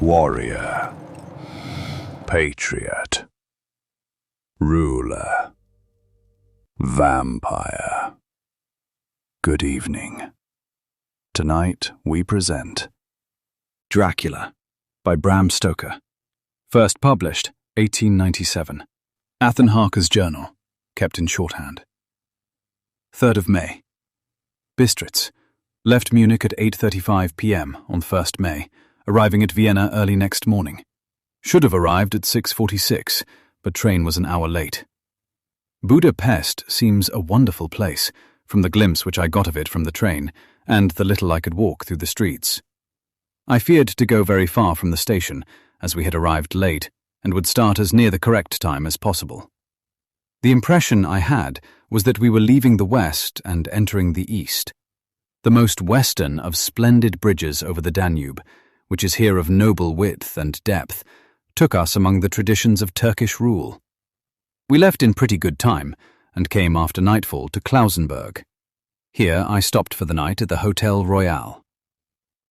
warrior, patriot, ruler, vampire. Good evening. Tonight we present Dracula by Bram Stoker. First published 1897. Mina Harker's journal, kept in shorthand. 3rd of May. Bistritz. Left Munich at 8:35 p.m. on 1st May, arriving at Vienna early next morning. Should have arrived at 6:46, but train was an hour late. Budapest seems a wonderful place, from the glimpse which I got of it from the train, and the little I could walk through the streets. I feared to go very far from the station, as we had arrived late, and would start as near the correct time as possible. The impression I had was that we were leaving the west and entering the east. The most western of splendid bridges over the Danube, which is here of noble width and depth, took us among the traditions of Turkish rule. We left in pretty good time, and came after nightfall to Klausenberg. Here I stopped for the night at the Hotel Royal.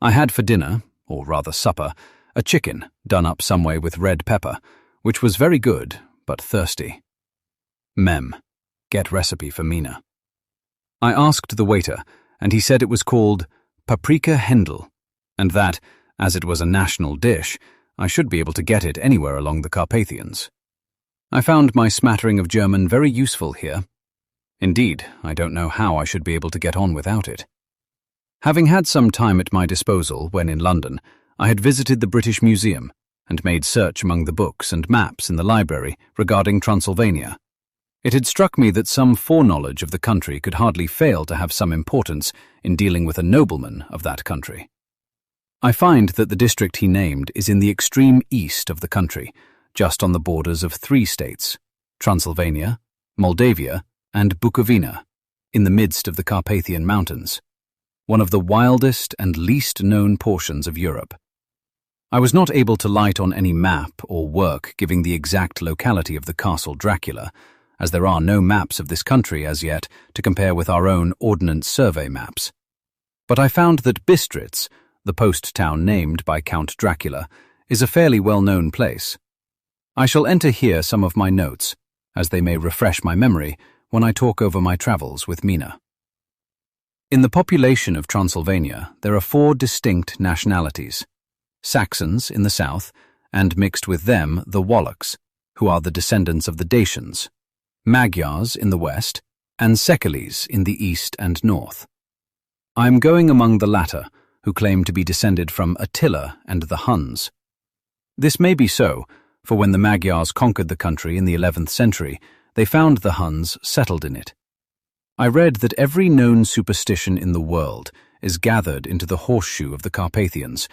I had for dinner, or rather supper, a chicken done up some way with red pepper, which was very good, but thirsty. Mem. Get recipe for Mina. I asked the waiter, and he said it was called paprika Händel, and that, as it was a national dish, I should be able to get it anywhere along the Carpathians. I found my smattering of German very useful here. Indeed, I don't know how I should be able to get on without it. Having had some time at my disposal when in London, I had visited the British Museum and made search among the books and maps in the library regarding Transylvania. It had struck me that some foreknowledge of the country could hardly fail to have some importance in dealing with a nobleman of that country. I find that the district he named is in the extreme east of the country, just on the borders of 3 states, Transylvania, Moldavia, and Bukovina, in the midst of the Carpathian Mountains, one of the wildest and least known portions of Europe. I was not able to light on any map or work giving the exact locality of the castle Dracula, as there are no maps of this country as yet to compare with our own Ordnance Survey maps. But I found that Bistritz, the post town named by Count Dracula, is a fairly well-known place. I shall enter here some of my notes, as they may refresh my memory when I talk over my travels with Mina. In the population of Transylvania, there are 4 distinct nationalities: Saxons in the south, and mixed with them the Wallachs, who are the descendants of the Dacians, Magyars in the west, and Sekeles in the east and north. I am going among the latter, who claim to be descended from Attila and the Huns. This may be so, for when the Magyars conquered the country in the 11th century, they found the Huns settled in it. I read that every known superstition in the world is gathered into the horseshoe of the Carpathians,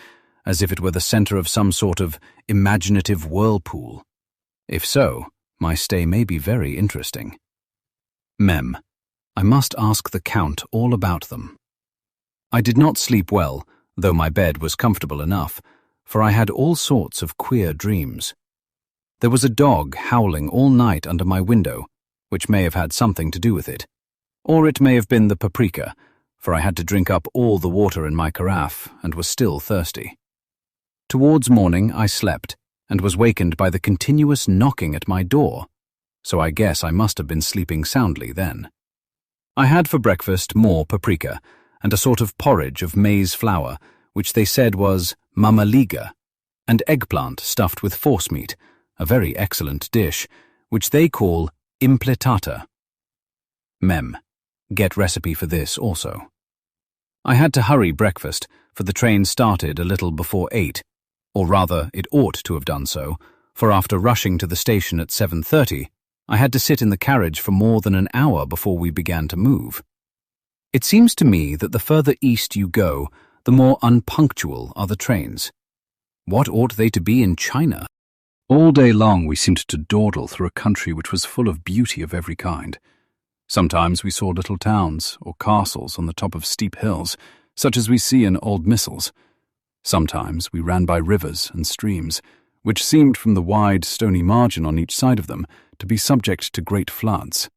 as if it were the center of some sort of imaginative whirlpool. If so, my stay may be very interesting. Mem. I must ask the Count all about them. I did not sleep well, though my bed was comfortable enough, for I had all sorts of queer dreams. There was a dog howling all night under my window, which may have had something to do with it. Or it may have been the paprika, for I had to drink up all the water in my carafe and was still thirsty. Towards morning I slept, and was wakened by the continuous knocking at my door, so I guess I must have been sleeping soundly then. I had for breakfast more paprika, and a sort of porridge of maize flour, which they said was mamaliga, and eggplant stuffed with forcemeat, a very excellent dish, which they call impletata. Mem. Get recipe for this also. I had to hurry breakfast, for the train started a little before 8, or rather it ought to have done so, for after rushing to the station at 7:30, I had to sit in the carriage for more than an hour before we began to move. It seems to me that the further east you go, the more unpunctual are the trains. What ought they to be in China? All day long we seemed to dawdle through a country which was full of beauty of every kind. Sometimes we saw little towns or castles on the top of steep hills, such as we see in old missals. Sometimes we ran by rivers and streams, which seemed from the wide, stony margin on each side of them to be subject to great floods.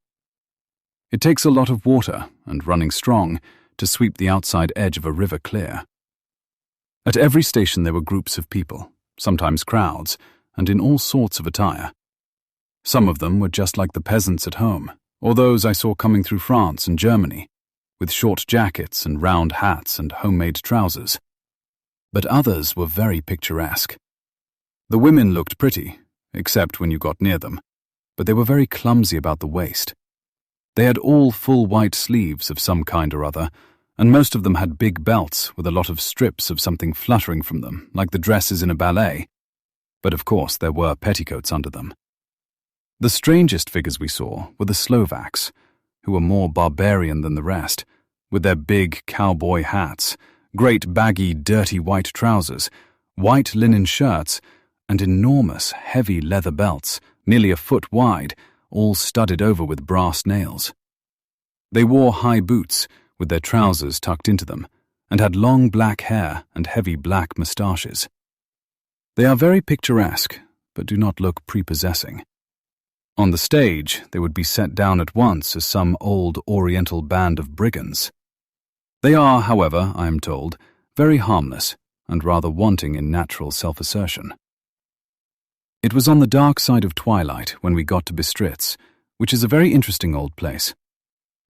It takes a lot of water, and running strong, to sweep the outside edge of a river clear. At every station there were groups of people, sometimes crowds, and in all sorts of attire. Some of them were just like the peasants at home, or those I saw coming through France and Germany, with short jackets and round hats and homemade trousers. But others were very picturesque. The women looked pretty, except when you got near them, but they were very clumsy about the waist. They had all full white sleeves of some kind or other, and most of them had big belts with a lot of strips of something fluttering from them, like the dresses in a ballet, but of course there were petticoats under them. The strangest figures we saw were the Slovaks, who were more barbarian than the rest, with their big cowboy hats, great baggy dirty white trousers, white linen shirts, and enormous heavy leather belts, nearly a foot wide, all studded over with brass nails. They wore high boots, with their trousers tucked into them, and had long black hair and heavy black moustaches. They are very picturesque, but do not look prepossessing. On the stage, they would be set down at once as some old oriental band of brigands. They are, however, I am told, very harmless and rather wanting in natural self-assertion. It was on the dark side of twilight when we got to Bistritz, which is a very interesting old place.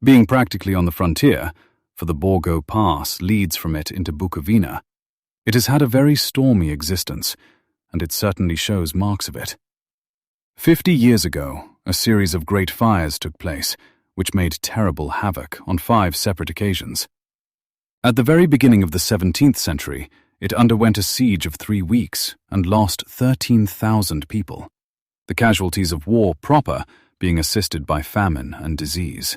Being practically on the frontier, for the Borgo Pass leads from it into Bukovina, it has had a very stormy existence, and it certainly shows marks of it. 50 years ago, a series of great fires took place, which made terrible havoc on 5 separate occasions. At the very beginning of the 17th century, it underwent a siege of 3 weeks and lost 13,000 people, the casualties of war proper being assisted by famine and disease.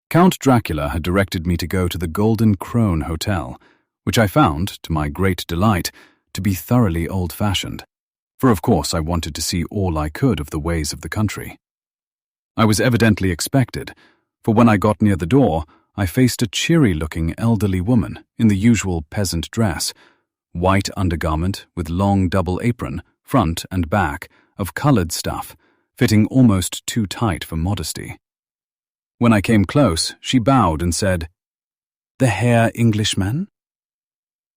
Count Dracula had directed me to go to the Golden Crone Hotel, which I found, to my great delight, to be thoroughly old-fashioned, for of course I wanted to see all I could of the ways of the country. I was evidently expected, for when I got near the door, I faced a cheery-looking elderly woman in the usual peasant dress, white undergarment with long double apron, front and back, of coloured stuff, fitting almost too tight for modesty. When I came close, she bowed and said, "The Herr Englishman?"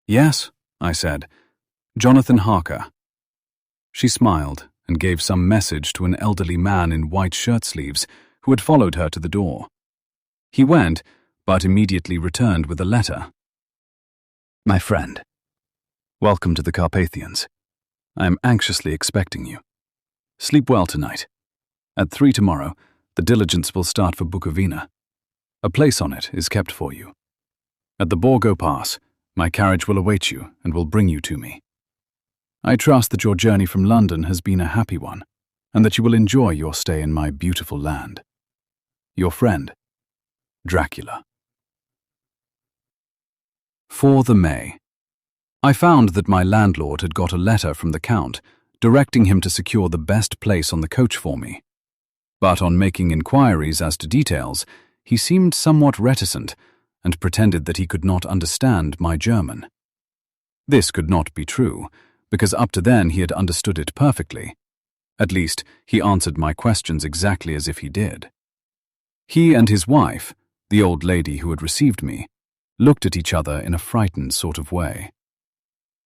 "Yes," I said, "Jonathan Harker." She smiled and gave some message to an elderly man in white shirt-sleeves who had followed her to the door. He went, but immediately returned with a letter. "My friend, welcome to the Carpathians. I am anxiously expecting you. Sleep well tonight. At 3 tomorrow, the diligence will start for Bukovina. A place on it is kept for you. At the Borgo Pass, my carriage will await you and will bring you to me. I trust that your journey from London has been a happy one, and that you will enjoy your stay in my beautiful land. Your friend, Dracula." 4 May. I found that my landlord had got a letter from the Count directing him to secure the best place on the coach for me. But on making inquiries as to details, he seemed somewhat reticent and pretended that he could not understand my German. This could not be true, because up to then he had understood it perfectly. At least, he answered my questions exactly as if he did. He and his wife, the old lady who had received me, looked at each other in a frightened sort of way.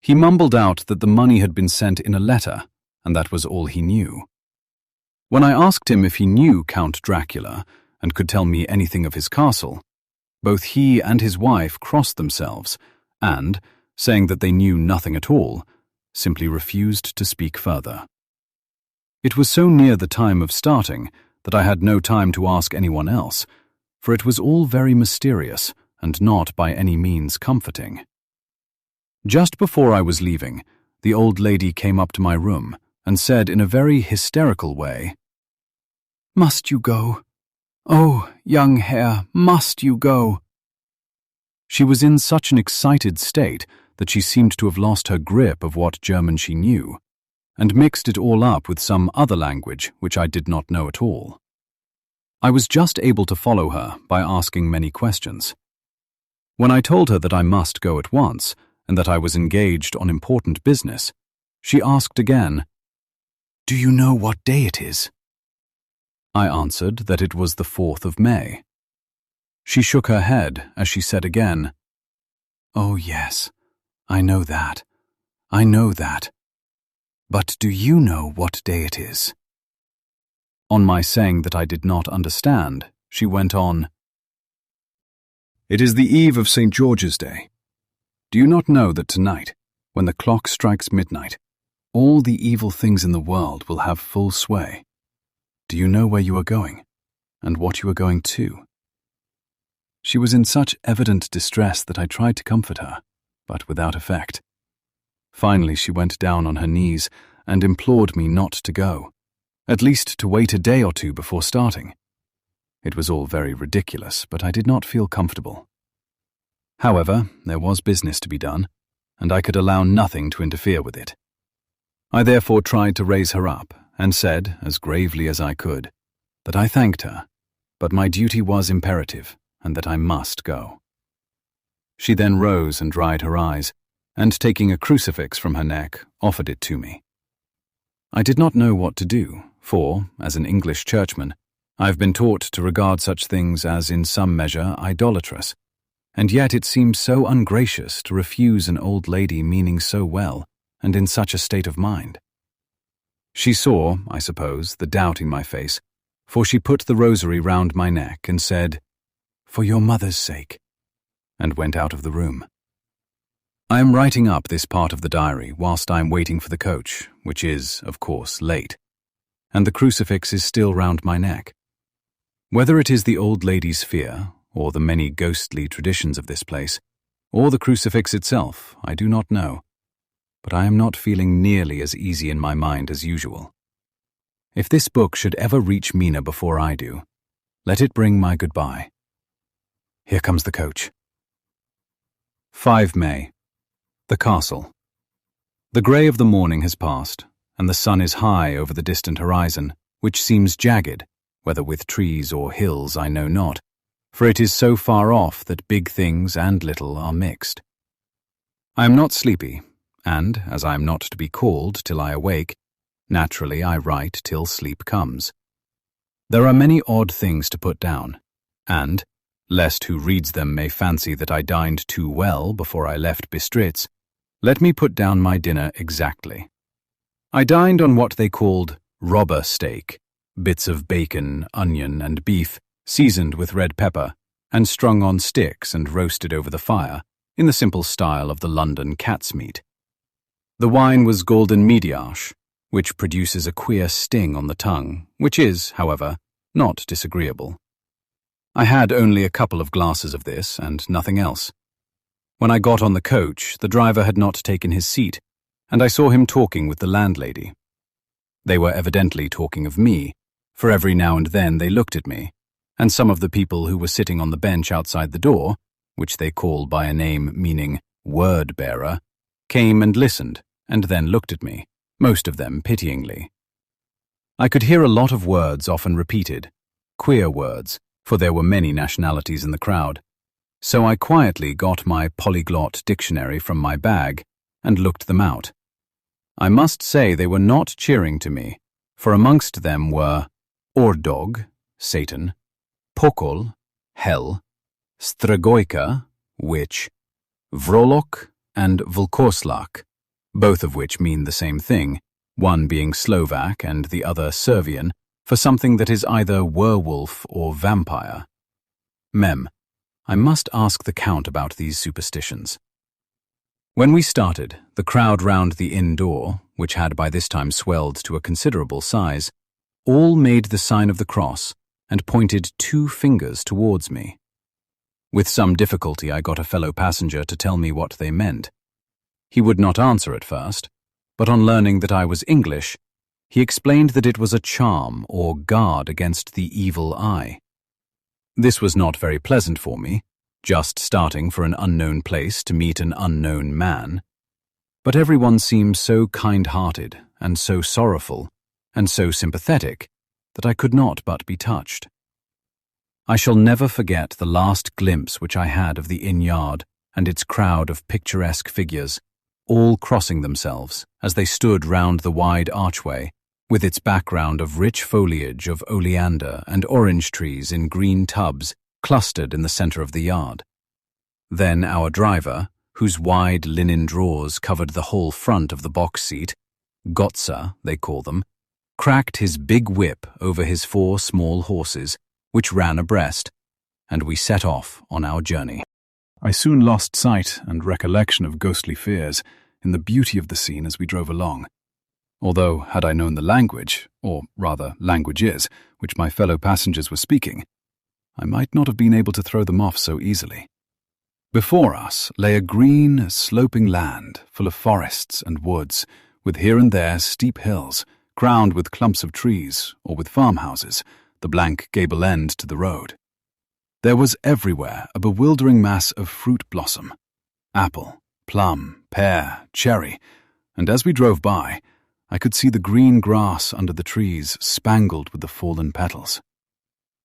He mumbled out that the money had been sent in a letter, and that was all he knew. When I asked him if he knew Count Dracula and could tell me anything of his castle, both he and his wife crossed themselves and, saying that they knew nothing at all, simply refused to speak further. It was so near the time of starting that I had no time to ask anyone else, for it was all very mysterious and not by any means comforting. Just before I was leaving, the old lady came up to my room and said in a very hysterical way, "Must you go? Oh, young Herr, must you go?" She was in such an excited state that she seemed to have lost her grip of what German she knew, and mixed it all up with some other language which I did not know at all. I was just able to follow her by asking many questions. When I told her that I must go at once, and that I was engaged on important business, she asked again, "Do you know what day it is?" I answered that it was the 4th of May. She shook her head as she said again, "Oh yes, I know that. I know that. But do you know what day it is? On my saying that I did not understand, she went on, It is the eve of St. George's Day. Do you not know that tonight, when the clock strikes midnight, all the evil things in the world will have full sway? Do you know where you are going, and what you are going to? She was in such evident distress that I tried to comfort her, but without effect. Finally, she went down on her knees and implored me not to go, at least to wait a day or two before starting. It was all very ridiculous, but I did not feel comfortable. However, there was business to be done, and I could allow nothing to interfere with it. I therefore tried to raise her up and said, as gravely as I could, that I thanked her, but my duty was imperative and that I must go. She then rose and dried her eyes, and taking a crucifix from her neck, offered it to me. I did not know what to do, for, as an English churchman, I have been taught to regard such things as in some measure idolatrous, and yet it seemed so ungracious to refuse an old lady meaning so well and in such a state of mind. She saw, I suppose, the doubt in my face, for she put the rosary round my neck and said, "For your mother's sake," and went out of the room. I am writing up this part of the diary whilst I am waiting for the coach, which is, of course, late, and the crucifix is still round my neck. Whether it is the old lady's fear, or the many ghostly traditions of this place, or the crucifix itself, I do not know, but I am not feeling nearly as easy in my mind as usual. If this book should ever reach Mina before I do, let it bring my goodbye. Here comes the coach. 5 May. The castle. The grey of the morning has passed, and the sun is high over the distant horizon, which seems jagged, whether with trees or hills I know not, for it is so far off that big things and little are mixed. I am not sleepy, and, as I am not to be called till I awake, naturally I write till sleep comes. There are many odd things to put down, and, lest who reads them may fancy that I dined too well before I left Bistritz, let me put down my dinner exactly. I dined on what they called robber steak, bits of bacon, onion, and beef, seasoned with red pepper, and strung on sticks and roasted over the fire, in the simple style of the London cat's meat. The wine was golden mediash, which produces a queer sting on the tongue, which is, however, not disagreeable. I had only a couple of glasses of this, and nothing else. When I got on the coach, the driver had not taken his seat, and I saw him talking with the landlady. They were evidently talking of me, for every now and then they looked at me, and some of the people who were sitting on the bench outside the door, which they call by a name meaning word-bearer, came and listened, and then looked at me, most of them pityingly. I could hear a lot of words often repeated, queer words, for there were many nationalities in the crowd, so I quietly got my polyglot dictionary from my bag and looked them out. I must say they were not cheering to me, for amongst them were Ordog, Satan, Pokol, Hell, Stragoika, witch, Vrolok, and Vulkoslak, both of which mean the same thing, one being Slovak and the other Servian, for something that is either werewolf or vampire. Mem. I must ask the Count about these superstitions. When we started, the crowd round the inn door, which had by this time swelled to a considerable size, all made the sign of the cross and pointed 2 fingers towards me. With some difficulty I got a fellow passenger to tell me what they meant. He would not answer at first, but on learning that I was English, he explained that it was a charm or guard against the evil eye. This was not very pleasant for me, just starting for an unknown place to meet an unknown man. But everyone seemed so kind-hearted and so sorrowful and so sympathetic that I could not but be touched. I shall never forget the last glimpse which I had of the inn yard and its crowd of picturesque figures, all crossing themselves as they stood round the wide archway, with its background of rich foliage of oleander and orange trees in green tubs clustered in the centre of the yard. Then our driver, whose wide linen drawers covered the whole front of the box seat, Gotza, they call them, cracked his big whip over his 4 small horses, which ran abreast, and we set off on our journey. I soon lost sight and recollection of ghostly fears in the beauty of the scene as we drove along, although had I known the language, or rather languages, which my fellow passengers were speaking, I might not have been able to throw them off so easily. Before us lay a green, sloping land full of forests and woods, with here and there steep hills, crowned with clumps of trees or with farmhouses, the blank gable end to the road. There was everywhere a bewildering mass of fruit blossom, apple, plum, pear, cherry, and as we drove by, I could see the green grass under the trees spangled with the fallen petals.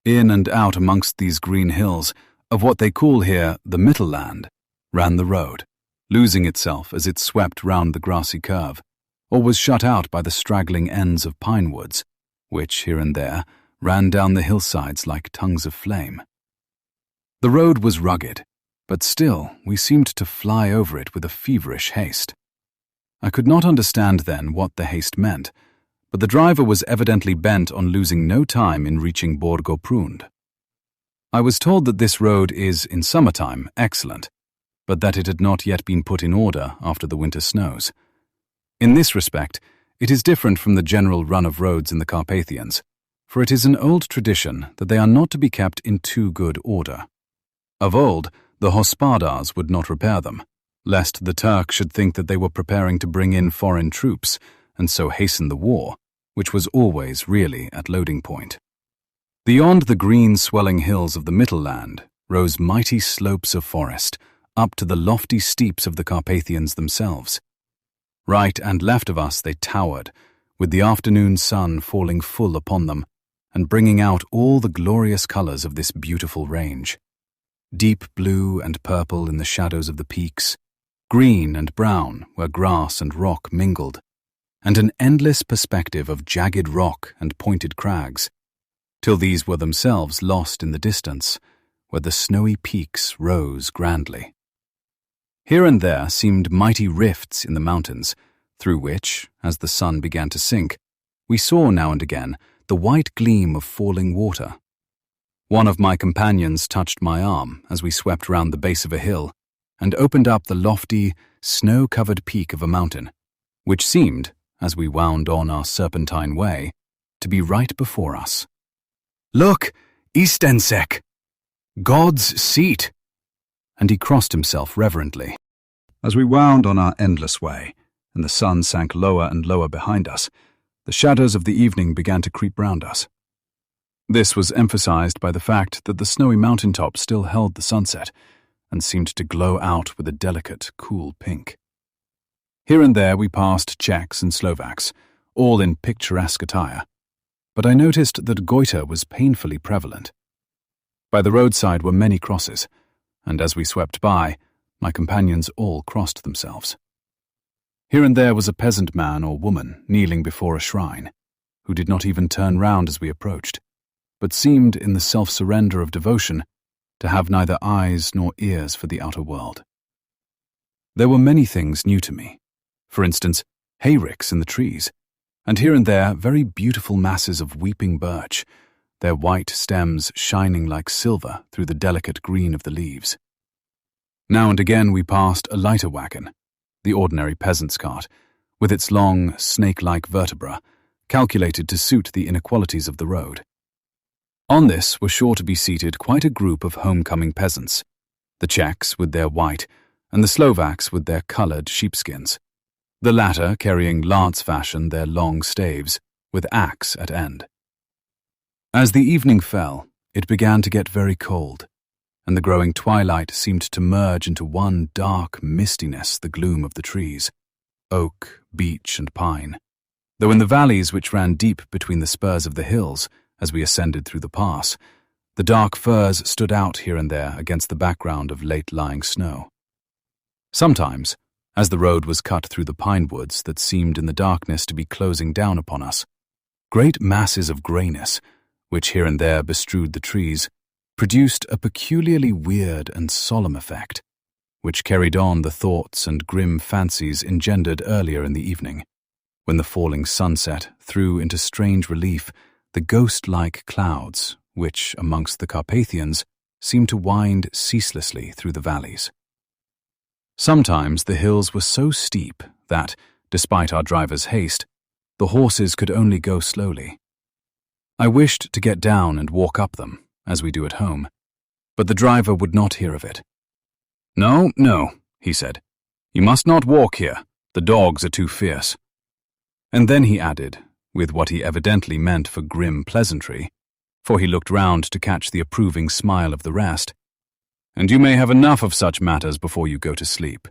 In and out amongst these green hills, of what they call here the Mittelland, ran the road, losing itself as it swept round the grassy curve, or was shut out by the straggling ends of pine woods, which, here and there, ran down the hillsides like tongues of flame. The road was rugged, but still we seemed to fly over it with a feverish haste. I could not understand then what the haste meant, but the driver was evidently bent on losing no time in reaching Borgo Prund. I was told that this road is, in summertime, excellent, but that it had not yet been put in order after the winter snows. In this respect, it is different from the general run of roads in the Carpathians, for it is an old tradition that they are not to be kept in too good order. Of old, the Hospadars would not repair them, lest the Turk should think that they were preparing to bring in foreign troops and so hasten the war, which was always really at loading point. Beyond the green swelling hills of the Mittelland rose mighty slopes of forest, up to the lofty steeps of the Carpathians themselves. Right and left of us they towered, with the afternoon sun falling full upon them, and bringing out all the glorious colours of this beautiful range. Deep blue and purple in the shadows of the peaks, green and brown where grass and rock mingled, and an endless perspective of jagged rock and pointed crags, till these were themselves lost in the distance, where the snowy peaks rose grandly. Here and there seemed mighty rifts in the mountains, through which, as the sun began to sink, we saw now and again the white gleam of falling water. One of my companions touched my arm as we swept round the base of a hill and opened up the lofty, snow-covered peak of a mountain, which seemed, as we wound on our serpentine way, to be right before us. "Look, Istensek! God's seat!" And he crossed himself reverently. As we wound on our endless way, and the sun sank lower and lower behind us, the shadows of the evening began to creep round us. This was emphasized by the fact that the snowy mountaintop still held the sunset and seemed to glow out with a delicate, cool pink. Here and there we passed Czechs and Slovaks, all in picturesque attire, but I noticed that goiter was painfully prevalent. By the roadside were many crosses, and as we swept by, my companions all crossed themselves. Here and there was a peasant man or woman kneeling before a shrine, who did not even turn round as we approached, but seemed, in the self-surrender of devotion, to have neither eyes nor ears for the outer world. There were many things new to me. For instance, hayricks in the trees, and here and there very beautiful masses of weeping birch, their white stems shining like silver through the delicate green of the leaves. Now and again we passed a lighter wagon, the ordinary peasant's cart, with its long, snake-like vertebra, calculated to suit the inequalities of the road. On this were sure to be seated quite a group of homecoming peasants, the Czechs with their white, and the Slovaks with their coloured sheepskins, the latter carrying lance-fashion their long staves, with axe at end. As the evening fell, it began to get very cold, and the growing twilight seemed to merge into one dark mistiness the gloom of the trees, oak, beech, and pine, though in the valleys which ran deep between the spurs of the hills, as we ascended through the pass, the dark firs stood out here and there against the background of late-lying snow. Sometimes, as the road was cut through the pine woods that seemed in the darkness to be closing down upon us, great masses of greyness, which here and there bestrewed the trees, produced a peculiarly weird and solemn effect, which carried on the thoughts and grim fancies engendered earlier in the evening, when the falling sunset threw into strange relief the ghost-like clouds which, amongst the Carpathians, seemed to wind ceaselessly through the valleys. Sometimes the hills were so steep that, despite our driver's haste, the horses could only go slowly. I wished to get down and walk up them, as we do at home, but the driver would not hear of it. "No, no," he said. "You must not walk here. The dogs are too fierce." And then he added, with what he evidently meant for grim pleasantry, for he looked round to catch the approving smile of the rest, "And you may have enough of such matters before you go to sleep."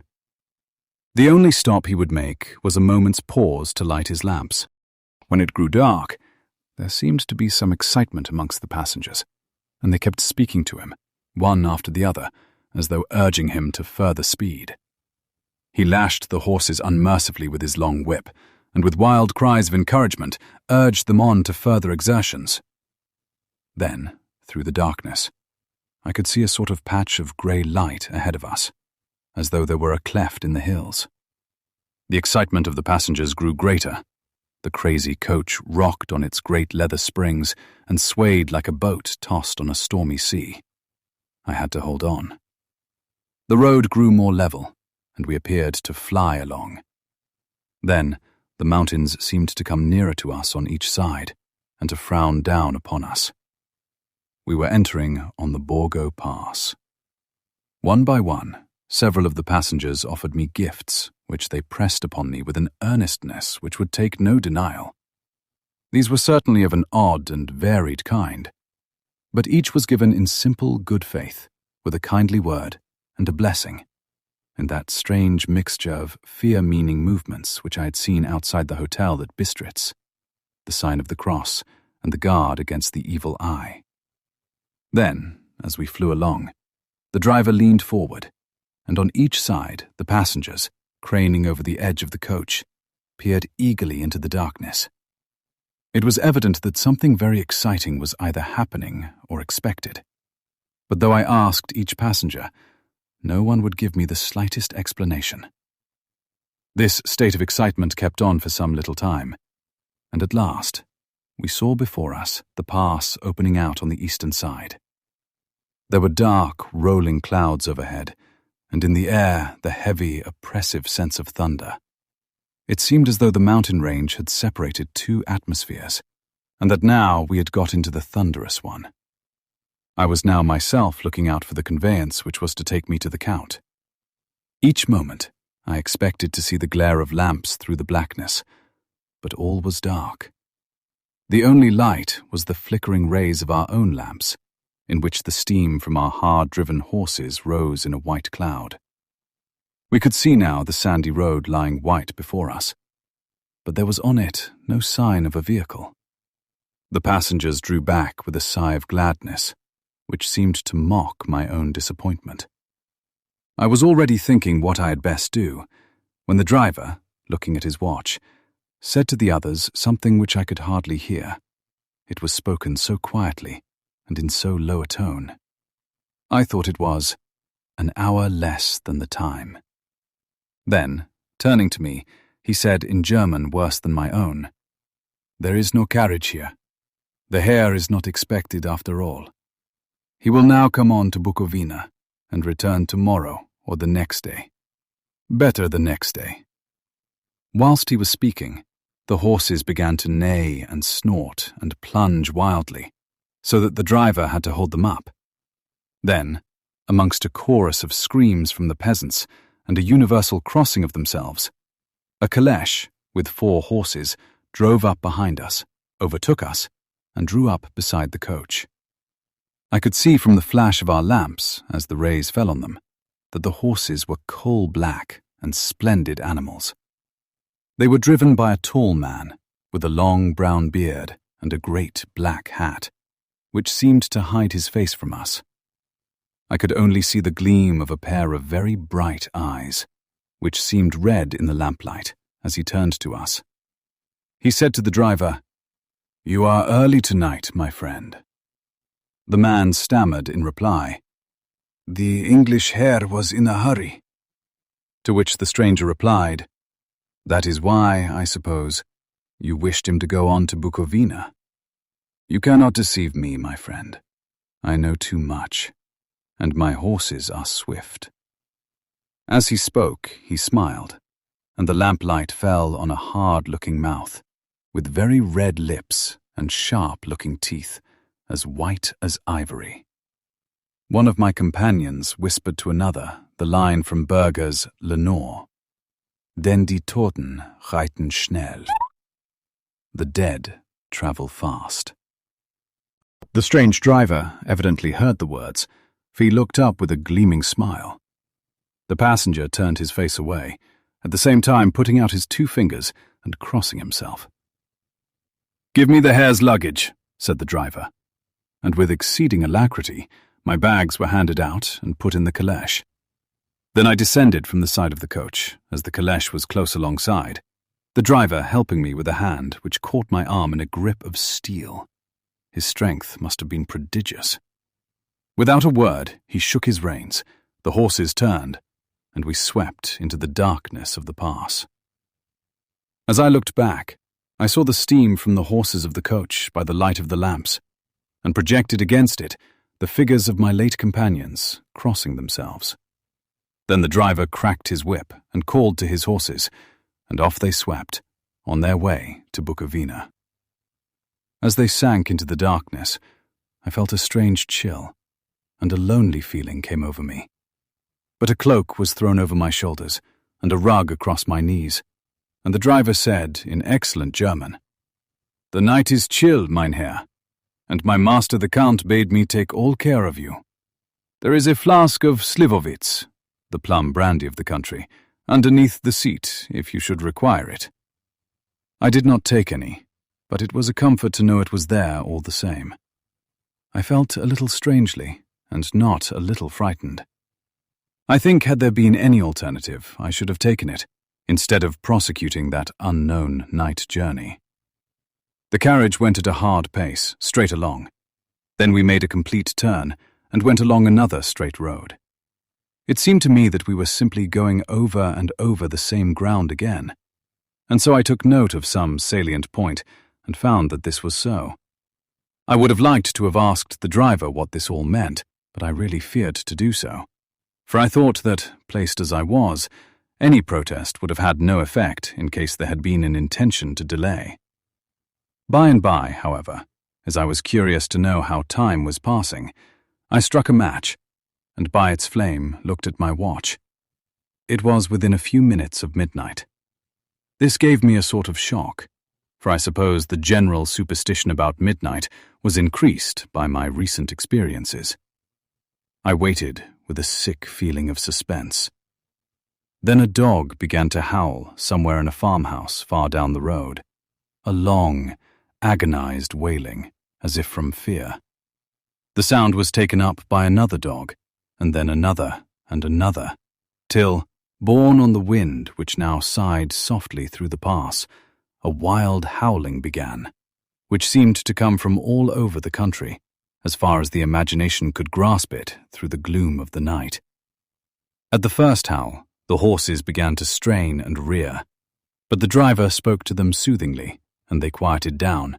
The only stop he would make was a moment's pause to light his lamps. When it grew dark, there seemed to be some excitement amongst the passengers, and they kept speaking to him, one after the other, as though urging him to further speed. He lashed the horses unmercifully with his long whip, and with wild cries of encouragement urged them on to further exertions. Then, through the darkness, I could see a sort of patch of grey light ahead of us, as though there were a cleft in the hills. The excitement of the passengers grew greater. The crazy coach rocked on its great leather springs and swayed like a boat tossed on a stormy sea. I had to hold on. The road grew more level, and we appeared to fly along. Then, the mountains seemed to come nearer to us on each side, and to frown down upon us. We were entering on the Borgo Pass. One by one, several of the passengers offered me gifts, which they pressed upon me with an earnestness which would take no denial. These were certainly of an odd and varied kind, but each was given in simple good faith, with a kindly word and a blessing, in that strange mixture of fear-meaning movements which I had seen outside the hotel at Bistritz, the sign of the cross and the guard against the evil eye. Then, as we flew along, the driver leaned forward, and on each side the passengers, craning over the edge of the coach, peered eagerly into the darkness. It was evident that something very exciting was either happening or expected, but though I asked each passenger, no one would give me the slightest explanation. This state of excitement kept on for some little time, and at last we saw before us the pass opening out on the eastern side. There were dark, rolling clouds overhead, and in the air the heavy, oppressive sense of thunder. It seemed as though the mountain range had separated two atmospheres, and that now we had got into the thunderous one. I was now myself looking out for the conveyance which was to take me to the Count. Each moment I expected to see the glare of lamps through the blackness, but all was dark. The only light was the flickering rays of our own lamps, in which the steam from our hard-driven horses rose in a white cloud. We could see now the sandy road lying white before us, but there was on it no sign of a vehicle. The passengers drew back with a sigh of gladness, which seemed to mock my own disappointment. I was already thinking what I had best do, when the driver, looking at his watch, said to the others something which I could hardly hear. It was spoken so quietly and in so low a tone. I thought it was an hour less than the time. Then, turning to me, he said in German worse than my own, "There is no carriage here. The Herr is not expected after all. He will now come on to Bukovina and return tomorrow or the next day. Better the next day." Whilst he was speaking, the horses began to neigh and snort and plunge wildly, so that the driver had to hold them up. Then, amongst a chorus of screams from the peasants and a universal crossing of themselves, a caleche with 4 horses drove up behind us, overtook us, and drew up beside the coach. I could see from the flash of our lamps, as the rays fell on them, that the horses were coal-black and splendid animals. They were driven by a tall man with a long brown beard and a great black hat, which seemed to hide his face from us. I could only see the gleam of a pair of very bright eyes, which seemed red in the lamplight as he turned to us. He said to the driver, "You are early tonight, my friend." The man stammered in reply, "The English Herr was in a hurry. To which the stranger replied, "That is why, I suppose, you wished him to go on to Bukovina. You cannot deceive me, my friend. I know too much, and my horses are swift." As he spoke, he smiled, and the lamplight fell on a hard-looking mouth, with very red lips and sharp-looking teeth, as white as ivory. One of my companions whispered to another the line from Berger's Lenore, "Denn die Toten reiten schnell." The dead travel fast. The strange driver evidently heard the words, for he looked up with a gleaming smile. The passenger turned his face away, at the same time putting out his 2 fingers and crossing himself. "Give me the Herr's luggage," said the driver, and with exceeding alacrity, my bags were handed out and put in the caleche. Then I descended from the side of the coach, as the caleche was close alongside, the driver helping me with a hand which caught my arm in a grip of steel. His strength must have been prodigious. Without a word, he shook his reins, the horses turned, and we swept into the darkness of the pass. As I looked back, I saw the steam from the horses of the coach by the light of the lamps, and projected against it the figures of my late companions crossing themselves. Then the driver cracked his whip and called to his horses, and off they swept, on their way to Bukovina. As they sank into the darkness, I felt a strange chill, and a lonely feeling came over me. But a cloak was thrown over my shoulders, and a rug across my knees, and the driver said, in excellent German, "The night is chill, mein Herr, and my master the Count bade me take all care of you. There is a flask of Slivovitz, the plum brandy of the country, underneath the seat, if you should require it." I did not take any, but it was a comfort to know it was there all the same. I felt a little strangely, and not a little frightened. I think had there been any alternative, I should have taken it, instead of prosecuting that unknown night journey. The carriage went at a hard pace, straight along. Then we made a complete turn, and went along another straight road. It seemed to me that we were simply going over and over the same ground again, and so I took note of some salient point, and found that this was so. I would have liked to have asked the driver what this all meant, but I really feared to do so, for I thought that, placed as I was, any protest would have had no effect in case there had been an intention to delay. By and by, however, as I was curious to know how time was passing, I struck a match, and by its flame looked at my watch. It was within a few minutes of midnight. This gave me a sort of shock, for I suppose the general superstition about midnight was increased by my recent experiences. I waited with a sick feeling of suspense. Then a dog began to howl somewhere in a farmhouse far down the road, a long, agonized wailing, as if from fear. The sound was taken up by another dog, and then another and another, till, borne on the wind which now sighed softly through the pass, a wild howling began, which seemed to come from all over the country, as far as the imagination could grasp it through the gloom of the night. At the first howl, the horses began to strain and rear, but the driver spoke to them soothingly, and they quieted down,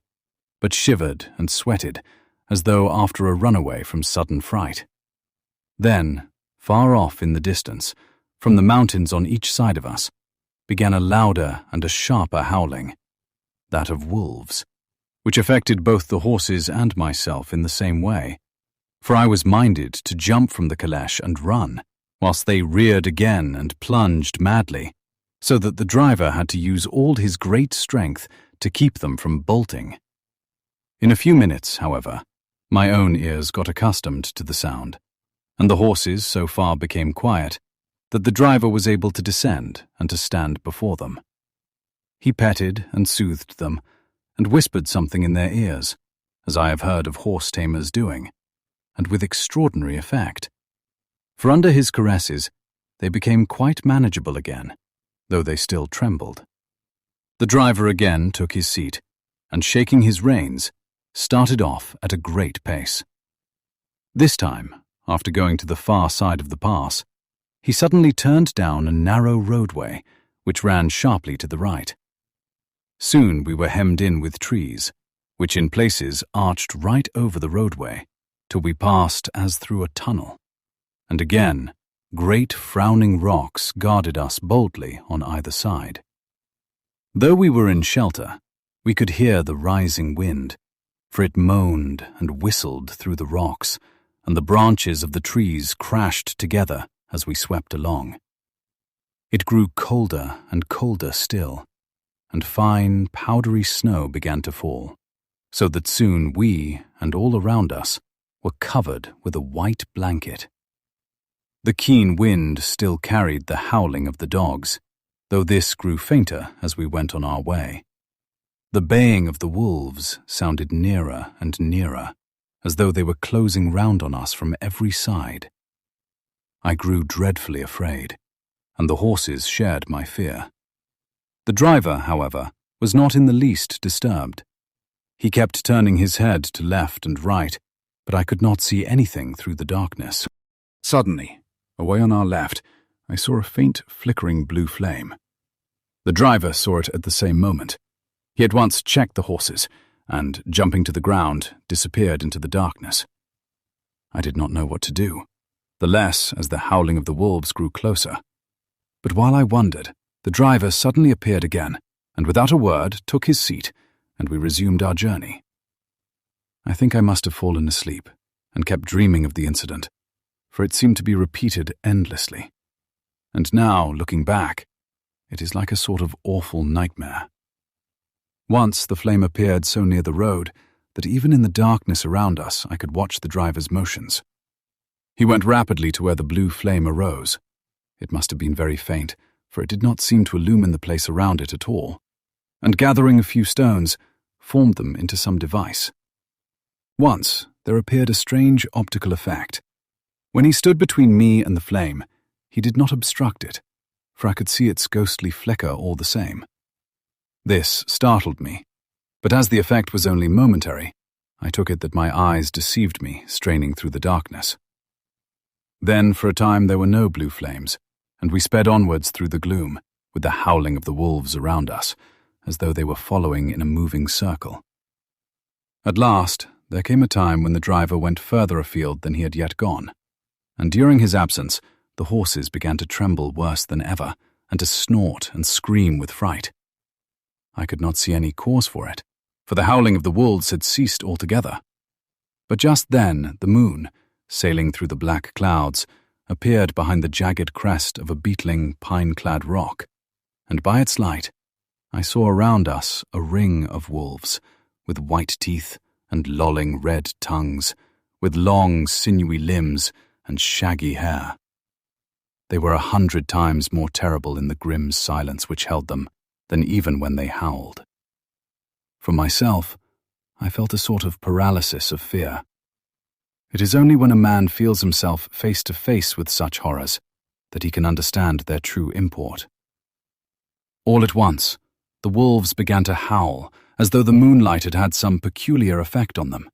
but shivered and sweated, as though after a runaway from sudden fright. Then, far off in the distance, from the mountains on each side of us, began a louder and a sharper howling, that of wolves, which affected both the horses and myself in the same way, for I was minded to jump from the caleche and run, whilst they reared again and plunged madly, so that the driver had to use all his great strength to keep them from bolting. In a few minutes, however, my own ears got accustomed to the sound, and the horses so far became quiet that the driver was able to descend and to stand before them. He petted and soothed them, and whispered something in their ears, as I have heard of horse tamers doing, and with extraordinary effect. For under his caresses, they became quite manageable again, though they still trembled. The driver again took his seat, and shaking his reins, started off at a great pace. This time, after going to the far side of the pass, he suddenly turned down a narrow roadway, which ran sharply to the right. Soon we were hemmed in with trees, which in places arched right over the roadway, till we passed as through a tunnel. And again, great frowning rocks guarded us boldly on either side. Though we were in shelter, we could hear the rising wind, for it moaned and whistled through the rocks, and the branches of the trees crashed together as we swept along. It grew colder and colder still, and fine, powdery snow began to fall, so that soon we, and all around us, were covered with a white blanket. The keen wind still carried the howling of the dogs, though this grew fainter as we went on our way. The baying of the wolves sounded nearer and nearer, as though they were closing round on us from every side. I grew dreadfully afraid, and the horses shared my fear. The driver, however, was not in the least disturbed. He kept turning his head to left and right, but I could not see anything through the darkness. Suddenly, away on our left, I saw a faint flickering blue flame. The driver saw it at the same moment. He at once checked the horses, and, jumping to the ground, disappeared into the darkness. I did not know what to do, the less as the howling of the wolves grew closer. But while I wondered, the driver suddenly appeared again, and without a word took his seat, and we resumed our journey. I think I must have fallen asleep, and kept dreaming of the incident, for it seemed to be repeated endlessly. And now, looking back, it is like a sort of awful nightmare. Once the flame appeared so near the road that even in the darkness around us I could watch the driver's motions. He went rapidly to where the blue flame arose. It must have been very faint, for it did not seem to illumine the place around it at all, and gathering a few stones, formed them into some device. Once there appeared a strange optical effect. When he stood between me and the flame, he did not obstruct it, for I could see its ghostly flicker all the same. This startled me, but as the effect was only momentary, I took it that my eyes deceived me, straining through the darkness. Then for a time there were no blue flames, and we sped onwards through the gloom, with the howling of the wolves around us, as though they were following in a moving circle. At last, there came a time when the driver went further afield than he had yet gone, and during his absence, the horses began to tremble worse than ever, and to snort and scream with fright. I could not see any cause for it, for the howling of the wolves had ceased altogether. But just then the moon, sailing through the black clouds, appeared behind the jagged crest of a beetling, pine-clad rock, and by its light I saw around us a ring of wolves, with white teeth and lolling red tongues, with long, sinewy limbs and shaggy hair. They were 100 times more terrible in the grim silence which held them than even when they howled. For myself, I felt a sort of paralysis of fear. It is only when a man feels himself face to face with such horrors that he can understand their true import. All at once, the wolves began to howl as though the moonlight had had some peculiar effect on them.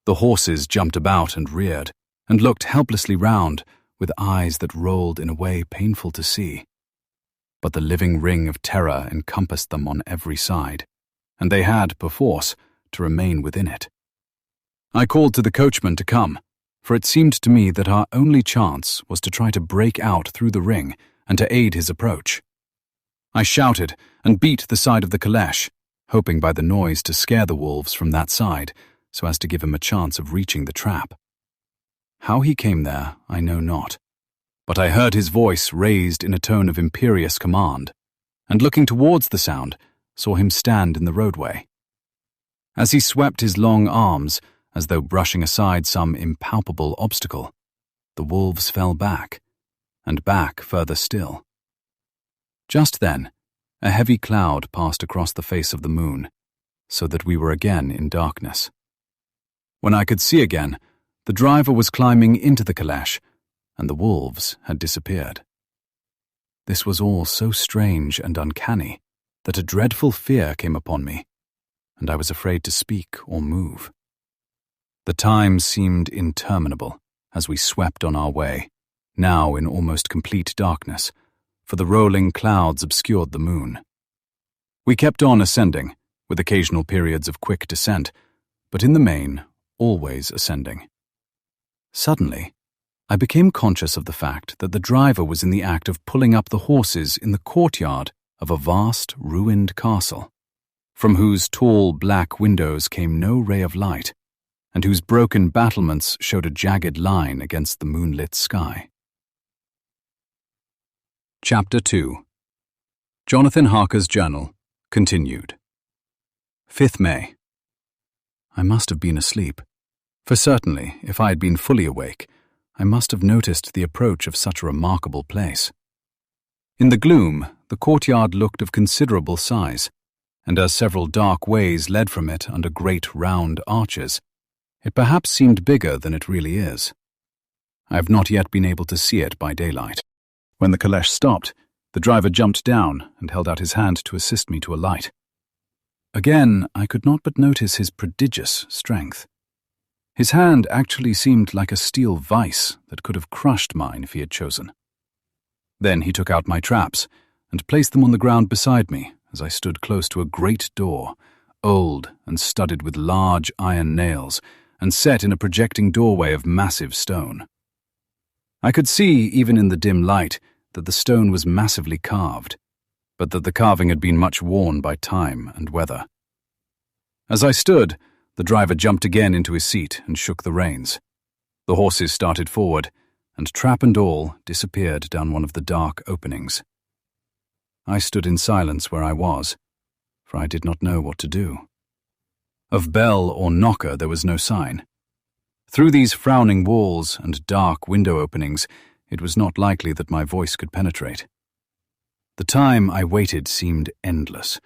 The horses jumped about and reared, and looked helplessly round, with eyes that rolled in a way painful to see. But the living ring of terror encompassed them on every side, and they had, perforce, to remain within it. I called to the coachman to come, for it seemed to me that our only chance was to try to break out through the ring and to aid his approach. I shouted and beat the side of the caleche, hoping by the noise to scare the wolves from that side, so as to give him a chance of reaching the trap. How he came there, I know not, but I heard his voice raised in a tone of imperious command, and looking towards the sound, saw him stand in the roadway. As he swept his long arms, as though brushing aside some impalpable obstacle, the wolves fell back, and back further still. Just then, a heavy cloud passed across the face of the moon, so that we were again in darkness. When I could see again, the driver was climbing into the caleche, and the wolves had disappeared. This was all so strange and uncanny that a dreadful fear came upon me, and I was afraid to speak or move. The time seemed interminable as we swept on our way, now in almost complete darkness, for the rolling clouds obscured the moon. We kept on ascending, with occasional periods of quick descent, but in the main, always ascending. Suddenly, I became conscious of the fact that the driver was in the act of pulling up the horses in the courtyard of a vast, ruined castle, from whose tall black windows came no ray of light, and whose broken battlements showed a jagged line against the moonlit sky. Chapter 2. Jonathan Harker's Journal, continued. 5th May. I must have been asleep, for certainly, if I had been fully awake, I must have noticed the approach of such a remarkable place. In the gloom, the courtyard looked of considerable size, and as several dark ways led from it under great round arches, it perhaps seemed bigger than it really is. I have not yet been able to see it by daylight. When the caleche stopped, the driver jumped down and held out his hand to assist me to alight. Again, I could not but notice his prodigious strength. His hand actually seemed like a steel vice that could have crushed mine if he had chosen. Then he took out my traps and placed them on the ground beside me as I stood close to a great door, old and studded with large iron nails, and set in a projecting doorway of massive stone. I could see, even in the dim light, that the stone was massively carved, but that the carving had been much worn by time and weather. As I stood, the driver jumped again into his seat and shook the reins. The horses started forward, and trap and all disappeared down one of the dark openings. I stood in silence where I was, for I did not know what to do. Of bell or knocker there was no sign. Through these frowning walls and dark window openings, it was not likely that my voice could penetrate. The time I waited seemed endless,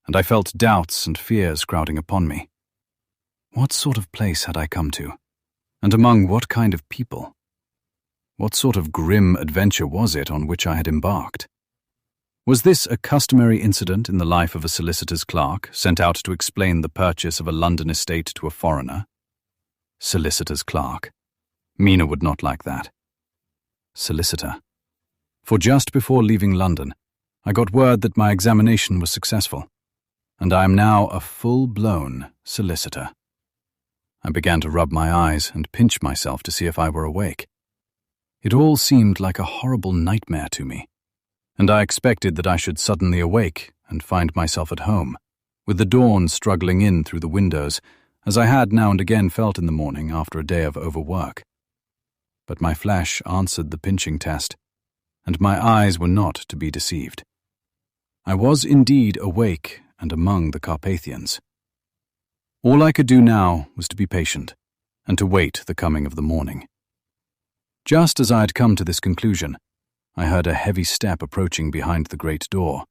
and I felt doubts and fears crowding upon me. What sort of place had I come to, and among what kind of people? What sort of grim adventure was it on which I had embarked? Was this a customary incident in the life of a solicitor's clerk sent out to explain the purchase of a London estate to a foreigner? Solicitor's clerk. Mina would not like that. Solicitor. For just before leaving London, I got word that my examination was successful, and I am now a full-blown solicitor. I began to rub my eyes and pinch myself to see if I were awake. It all seemed like a horrible nightmare to me, and I expected that I should suddenly awake and find myself at home, with the dawn struggling in through the windows, as I had now and again felt in the morning after a day of overwork. But my flesh answered the pinching test, and my eyes were not to be deceived. I was indeed awake and among the Carpathians. All I could do now was to be patient, and to wait the coming of the morning. Just as I had come to this conclusion, I heard a heavy step approaching behind the great door,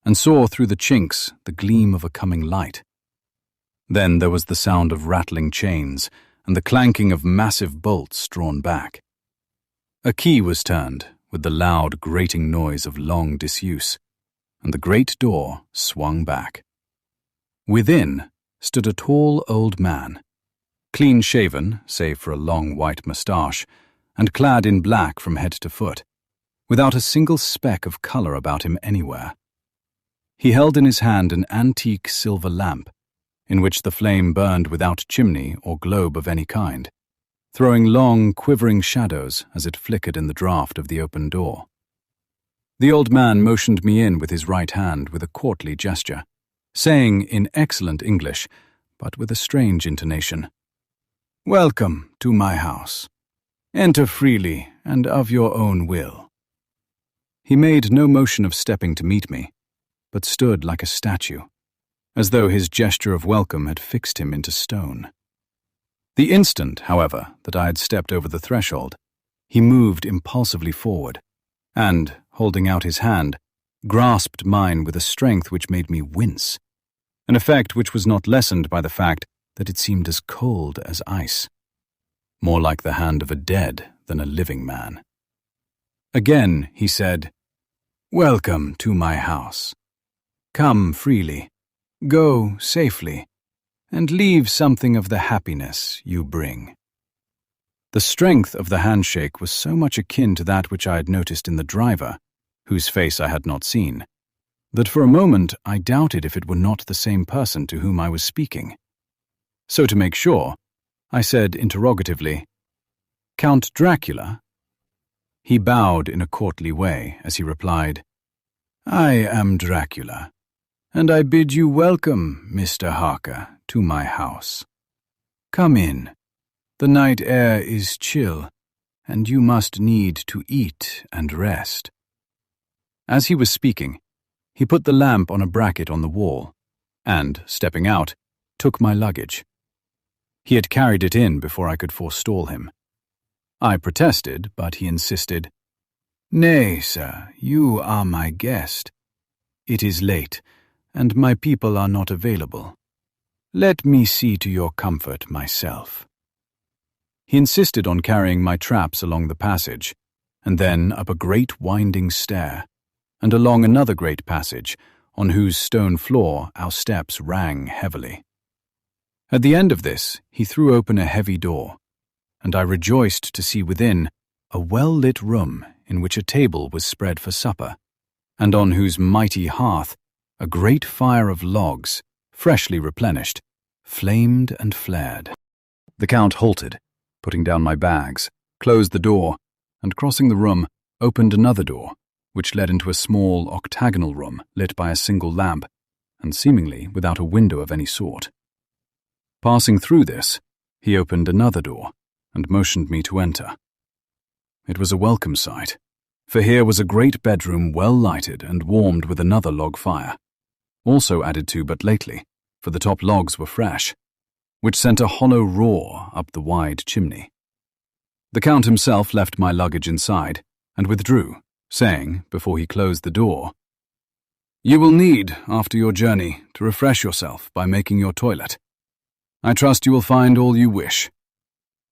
and saw through the chinks the gleam of a coming light. Then there was the sound of rattling chains, and the clanking of massive bolts drawn back. A key was turned, with the loud grating noise of long disuse, and the great door swung back. Within stood a tall old man, clean-shaven, save for a long white moustache, and clad in black from head to foot, without a single speck of colour about him anywhere. He held in his hand an antique silver lamp, in which the flame burned without chimney or globe of any kind, throwing long, quivering shadows as it flickered in the draught of the open door. The old man motioned me in with his right hand with a courtly gesture, saying in excellent English, but with a strange intonation, "Welcome to my house. Enter freely and of your own will." He made no motion of stepping to meet me, but stood like a statue, as though his gesture of welcome had fixed him into stone. The instant, however, that I had stepped over the threshold, he moved impulsively forward, and, holding out his hand, grasped mine with a strength which made me wince, an effect which was not lessened by the fact that it seemed as cold as ice, more like the hand of a dead than a living man. Again he said, "Welcome to my house. Come freely, go safely, and leave something of the happiness you bring." The strength of the handshake was so much akin to that which I had noticed in the driver, whose face I had not seen, that for a moment I doubted if it were not the same person to whom I was speaking. So to make sure, I said interrogatively, "Count Dracula?" He bowed in a courtly way as he replied, "I am Dracula, and I bid you welcome, Mr. Harker, to my house. Come in. The night air is chill, and you must need to eat and rest." As he was speaking, he put the lamp on a bracket on the wall, and, stepping out, took my luggage. He had carried it in before I could forestall him. I protested, but he insisted, "Nay, sir, you are my guest. It is late, and my people are not available. Let me see to your comfort myself." He insisted on carrying my traps along the passage, and then up a great winding stair, and along another great passage, on whose stone floor our steps rang heavily. At the end of this, he threw open a heavy door, and I rejoiced to see within a well-lit room in which a table was spread for supper, and on whose mighty hearth a great fire of logs, freshly replenished, flamed and flared. The Count halted, putting down my bags, closed the door, and crossing the room, opened another door, which led into a small octagonal room lit by a single lamp, and seemingly without a window of any sort. Passing through this, he opened another door, and motioned me to enter. It was a welcome sight, for here was a great bedroom well lighted and warmed with another log fire, also added to but lately, for the top logs were fresh, which sent a hollow roar up the wide chimney. The Count himself left my luggage inside, and withdrew, saying, before he closed the door, "You will need, after your journey, to refresh yourself by making your toilet. I trust you will find all you wish.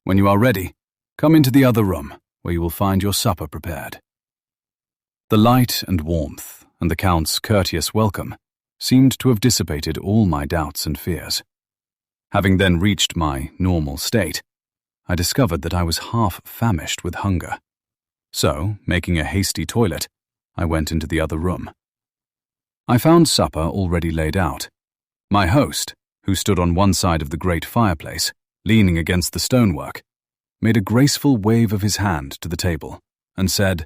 When you are ready, come into the other room, where you will find your supper prepared." The light and warmth, and the Count's courteous welcome, seemed to have dissipated all my doubts and fears. Having then reached my normal state, I discovered that I was half famished with hunger. So, making a hasty toilet, I went into the other room. I found supper already laid out. My host, who stood on one side of the great fireplace, leaning against the stonework, made a graceful wave of his hand to the table, and said,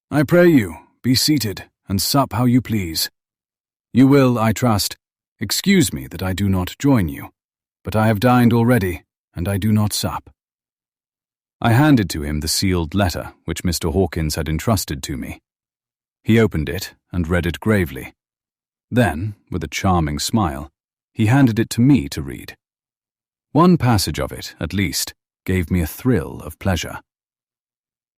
"I pray you, be seated, and sup how you please. You will, I trust, excuse me that I do not join you, but I have dined already, and I do not sup." I handed to him the sealed letter which Mr. Hawkins had entrusted to me. He opened it and read it gravely. Then, with a charming smile, he handed it to me to read. One passage of it, at least, gave me a thrill of pleasure.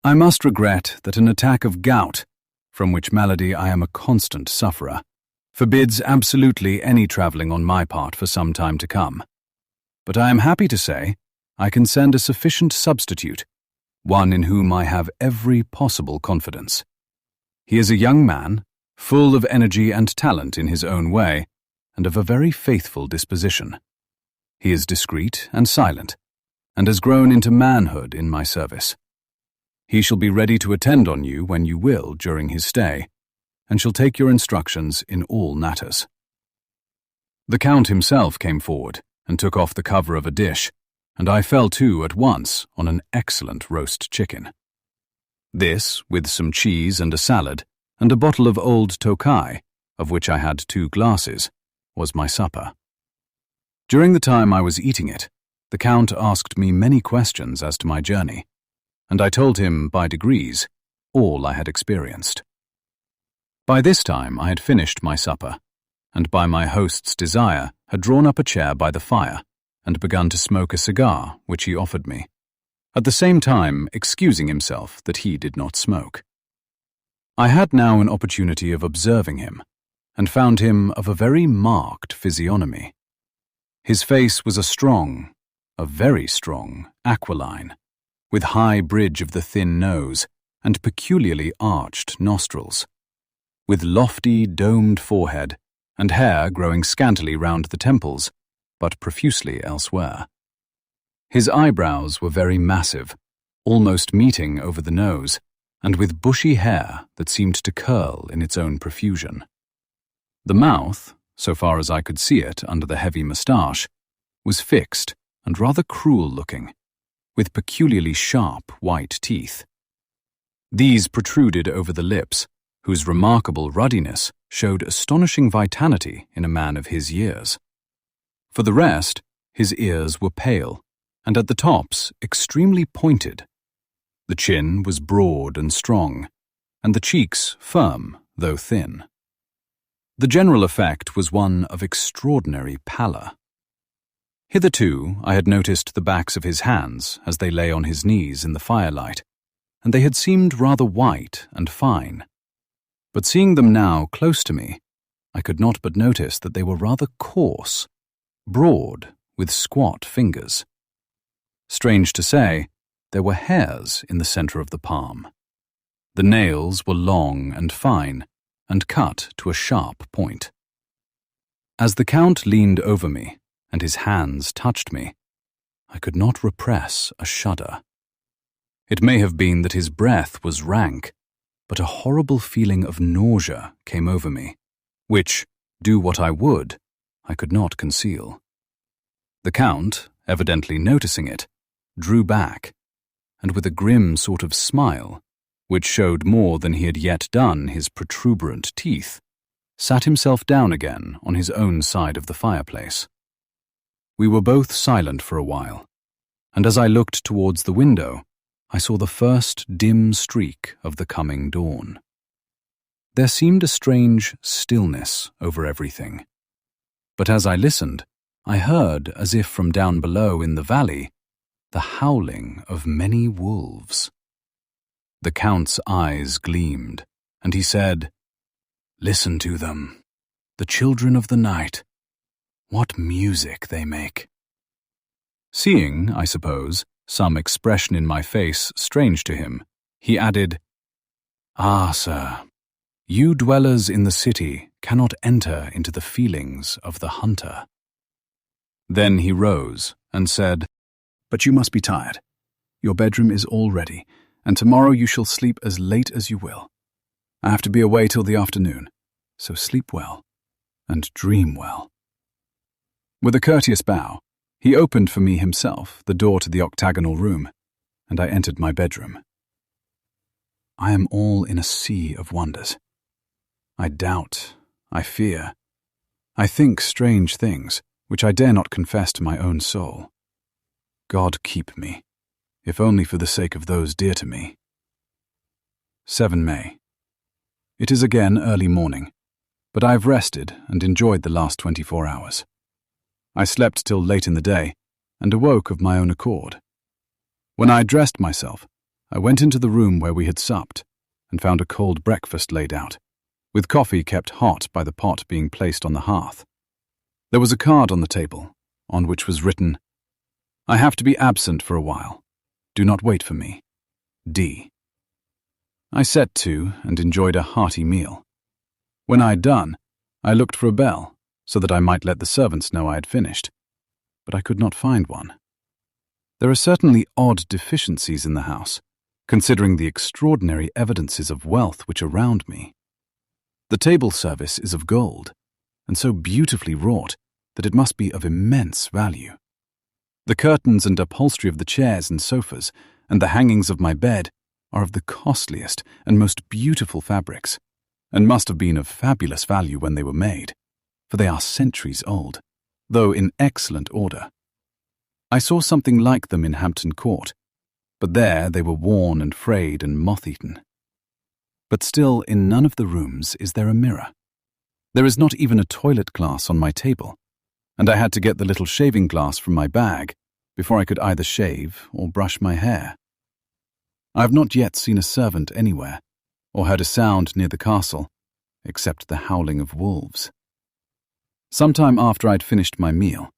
"I must regret that an attack of gout, from which malady I am a constant sufferer, forbids absolutely any travelling on my part for some time to come. But I am happy to say I can send a sufficient substitute, one in whom I have every possible confidence. He is a young man, full of energy and talent in his own way, and of a very faithful disposition. He is discreet and silent, and has grown into manhood in my service. He shall be ready to attend on you when you will during his stay, and shall take your instructions in all matters." The Count himself came forward and took off the cover of a dish, and I fell to at once on an excellent roast chicken. This, with some cheese and a salad, and a bottle of old Tokai, of which I had 2 glasses, was my supper. During the time I was eating it, the Count asked me many questions as to my journey, and I told him, by degrees, all I had experienced. By this time I had finished my supper, and by my host's desire had drawn up a chair by the fire, and begun to smoke a cigar which he offered me, at the same time excusing himself that he did not smoke. I had now an opportunity of observing him, and found him of a very marked physiognomy. His face was a very strong, aquiline, with high bridge of the thin nose and peculiarly arched nostrils, with lofty, domed forehead and hair growing scantily round the temples, but profusely elsewhere. His eyebrows were very massive, almost meeting over the nose, and with bushy hair that seemed to curl in its own profusion. The mouth, so far as I could see it under the heavy moustache, was fixed and rather cruel-looking, with peculiarly sharp white teeth. These protruded over the lips, whose remarkable ruddiness showed astonishing vitality in a man of his years. For the rest, his ears were pale, and at the tops extremely pointed. The chin was broad and strong, and the cheeks firm, though thin. The general effect was one of extraordinary pallor. Hitherto I had noticed the backs of his hands as they lay on his knees in the firelight, and they had seemed rather white and fine. But seeing them now close to me, I could not but notice that they were rather coarse, broad, with squat fingers. Strange to say, there were hairs in the center of the palm. The nails were long and fine, and cut to a sharp point. As the Count leaned over me, and his hands touched me, I could not repress a shudder. It may have been that his breath was rank, but a horrible feeling of nausea came over me, which, do what I would, I could not conceal. The Count, evidently noticing it, drew back, and with a grim sort of smile, which showed more than he had yet done his protuberant teeth, sat himself down again on his own side of the fireplace. We were both silent for a while, and as I looked towards the window, I saw the first dim streak of the coming dawn. There seemed a strange stillness over everything, but as I listened, I heard, as if from down below in the valley, the howling of many wolves. The Count's eyes gleamed, and he said, "Listen to them, the children of the night. What music they make." Seeing, I suppose, some expression in my face strange to him, he added, "Ah, sir, you dwellers in the city cannot enter into the feelings of the hunter." Then he rose and said, "But you must be tired. Your bedroom is all ready, and tomorrow you shall sleep as late as you will. I have to be away till the afternoon, so sleep well, and dream well." With a courteous bow, he opened for me himself the door to the octagonal room, and I entered my bedroom. I am all in a sea of wonders. I doubt, I fear, I think strange things, which I dare not confess to my own soul. God keep me, if only for the sake of those dear to me. 7 May. It is again early morning, but I have rested and enjoyed the last 24 hours. I slept till late in the day, and awoke of my own accord. When I had dressed myself, I went into the room where we had supped, and found a cold breakfast laid out, with coffee kept hot by the pot being placed on the hearth. There was a card on the table, on which was written, "I have to be absent for a while. Do not wait for me. D." I set to and enjoyed a hearty meal. When I had done, I looked for a bell, so that I might let the servants know I had finished, but I could not find one. There are certainly odd deficiencies in the house, considering the extraordinary evidences of wealth which are round me. The table service is of gold, and so beautifully wrought that it must be of immense value. The curtains and upholstery of the chairs and sofas, and the hangings of my bed, are of the costliest and most beautiful fabrics, and must have been of fabulous value when they were made, for they are centuries old, though in excellent order. I saw something like them in Hampton Court, but there they were worn and frayed and moth-eaten. But still, in none of the rooms is there a mirror. There is not even a toilet glass on my table, and I had to get the little shaving glass from my bag before I could either shave or brush my hair. I have not yet seen a servant anywhere, or heard a sound near the castle, except the howling of wolves. Some time after I had finished my meal,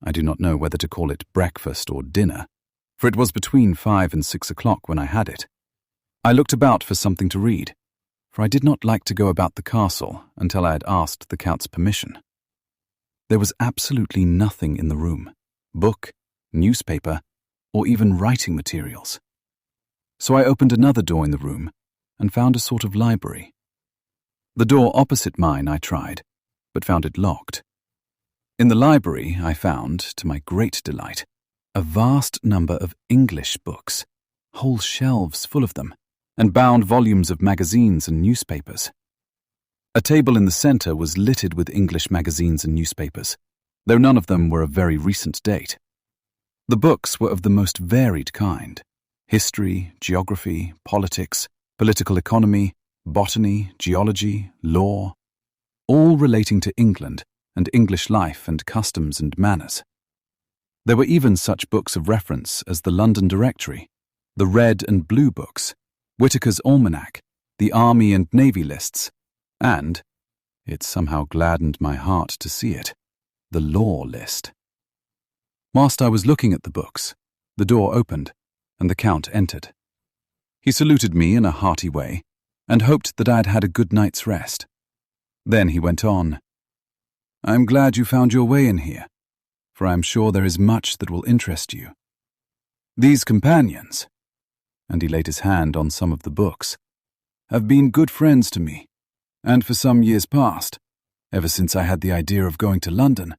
I do not know whether to call it breakfast or dinner, for it was between 5 and 6 o'clock when I had it, I looked about for something to read, for I did not like to go about the castle until I had asked the Count's permission. There was absolutely nothing in the room, book, newspaper, or even writing materials. So I opened another door in the room and found a sort of library. The door opposite mine I tried, but found it locked. In the library I found, to my great delight, a vast number of English books, whole shelves full of them, and bound volumes of magazines and newspapers. A table in the centre was littered with English magazines and newspapers, though none of them were of very recent date. The books were of the most varied kind: history, geography, politics, political economy, botany, geology, law, all relating to England and English life and customs and manners. There were even such books of reference as the London Directory, the Red and Blue books, Whitaker's Almanac, the Army and Navy lists, and, it somehow gladdened my heart to see it, the Law list. Whilst I was looking at the books, the door opened, and the Count entered. He saluted me in a hearty way, and hoped that I had had a good night's rest. Then he went on, "I am glad you found your way in here, for I am sure there is much that will interest you. These companions," and he laid his hand on some of the books, "have been good friends to me, and for some years past, ever since I had the idea of going to London,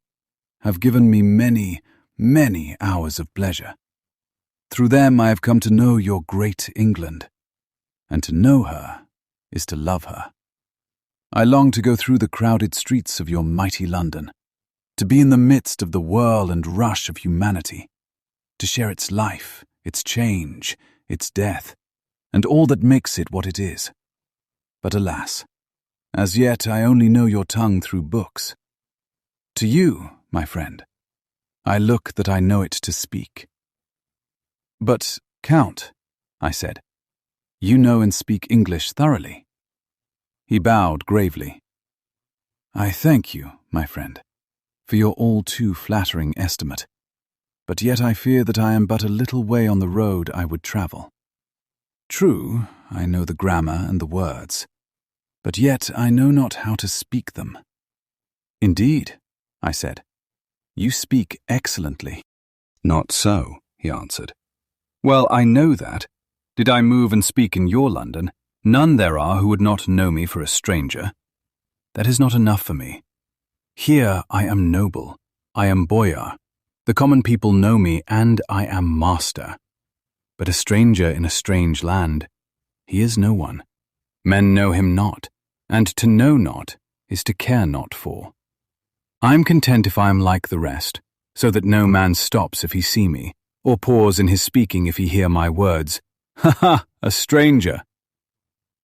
have given me many, many hours of pleasure. Through them I have come to know your great England, and to know her is to love her. I long to go through the crowded streets of your mighty London, to be in the midst of the whirl and rush of humanity, to share its life, its change, its death, and all that makes it what it is. But alas, as yet I only know your tongue through books. To you, my friend, I look that I know it to speak." "But, Count," I said, "you know and speak English thoroughly." He bowed gravely. "I thank you, my friend, for your all too flattering estimate, but yet I fear that I am but a little way on the road I would travel. True, I know the grammar and the words, but yet I know not how to speak them." "Indeed," I said, "you speak excellently." "Not so," he answered. "Well, I know that. Did I move and speak in your London, none there are who would not know me for a stranger. That is not enough for me. Here I am noble, I am boyar, the common people know me, and I am master. But a stranger in a strange land, he is no one. Men know him not, and to know not is to care not for. I am content if I am like the rest, so that no man stops if he see me, or pause in his speaking if he hear my words. Ha ha, a stranger!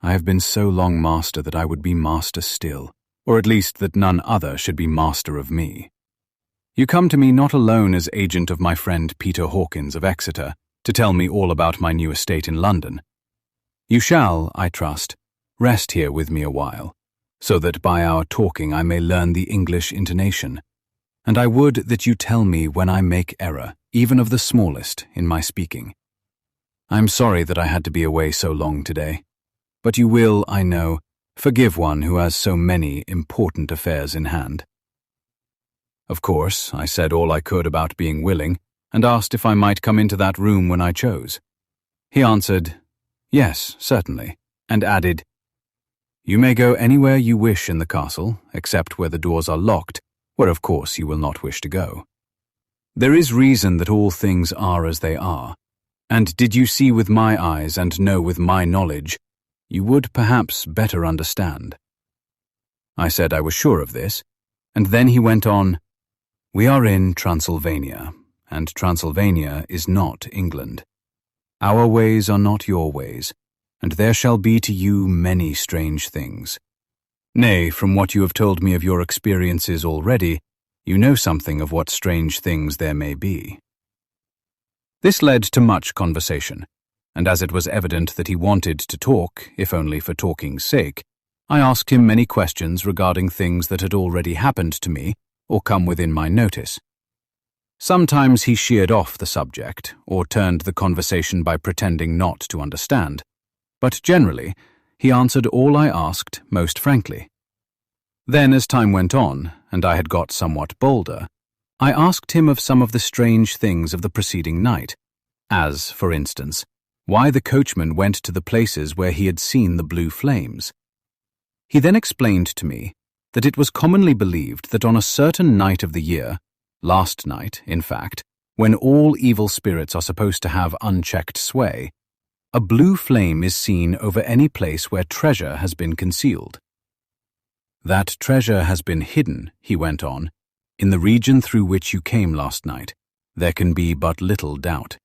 I have been so long master that I would be master still, or at least that none other should be master of me. You come to me not alone as agent of my friend Peter Hawkins of Exeter to tell me all about my new estate in London. You shall, I trust, rest here with me a while, so that by our talking I may learn the English intonation, and I would that you tell me when I make error, even of the smallest, in my speaking. I am sorry that I had to be away so long today, but you will, I know, forgive one who has so many important affairs in hand." Of course, I said all I could about being willing, and asked if I might come into that room when I chose. He answered, "Yes, certainly," and added, "You may go anywhere you wish in the castle, except where the doors are locked, where of course you will not wish to go. There is reason that all things are as they are, and did you see with my eyes and know with my knowledge, you would perhaps better understand." I said I was sure of this, and then he went on, "We are in Transylvania, and Transylvania is not England. Our ways are not your ways, and there shall be to you many strange things. Nay, from what you have told me of your experiences already, you know something of what strange things there may be." This led to much conversation, and as it was evident that he wanted to talk, if only for talking's sake, I asked him many questions regarding things that had already happened to me or come within my notice. Sometimes he sheered off the subject, or turned the conversation by pretending not to understand, but generally he answered all I asked most frankly. Then, as time went on, and I had got somewhat bolder, I asked him of some of the strange things of the preceding night, as, for instance, why the coachman went to the places where he had seen the blue flames. He then explained to me that it was commonly believed that on a certain night of the year, last night, in fact, when all evil spirits are supposed to have unchecked sway, a blue flame is seen over any place where treasure has been concealed. That treasure has been hidden, he went on, in the region through which you came last night, there can be but little doubt.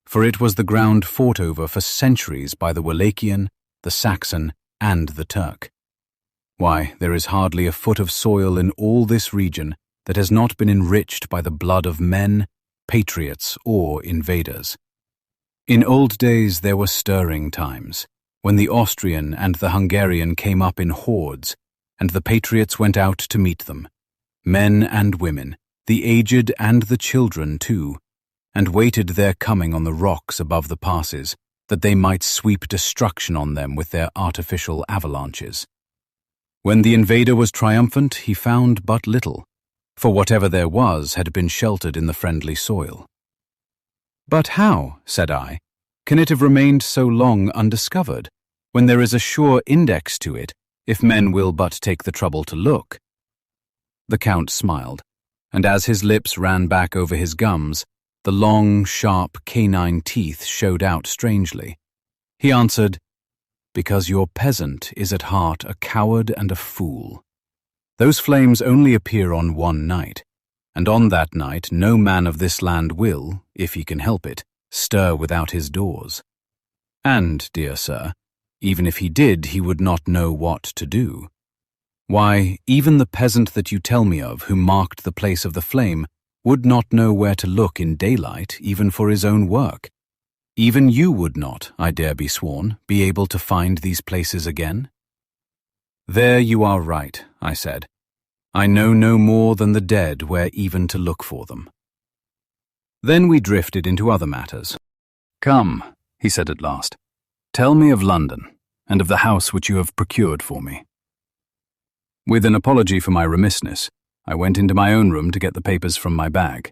For it was the ground fought over for centuries by the Wallachian, the Saxon, and the Turk. Why, there is hardly a foot of soil in all this region that has not been enriched by the blood of men, patriots, or invaders. In old days there were stirring times, when the Austrian and the Hungarian came up in hordes, and the patriots went out to meet them, men and women, the aged and the children too, and waited their coming on the rocks above the passes, that they might sweep destruction on them with their artificial avalanches. When the invader was triumphant, he found but little, for whatever there was had been sheltered in the friendly soil. But how, said I, can it have remained so long undiscovered, when there is a sure index to it, if men will but take the trouble to look? The Count smiled, and as his lips ran back over his gums, the long, sharp canine teeth showed out strangely. He answered, "Because your peasant is at heart a coward and a fool. Those flames only appear on one night, and on that night no man of this land will, if he can help it, stir without his doors. And, dear sir, even if he did, he would not know what to do. Why, even the peasant that you tell me of, who marked the place of the flame, would not know where to look in daylight, even for his own work. Even you would not, I dare be sworn, be able to find these places again." "There you are right," I said. "I know no more than the dead where even to look for them." Then we drifted into other matters. "Come," he said at last, "tell me of London, and of the house which you have procured for me." With an apology for my remissness, I went into my own room to get the papers from my bag.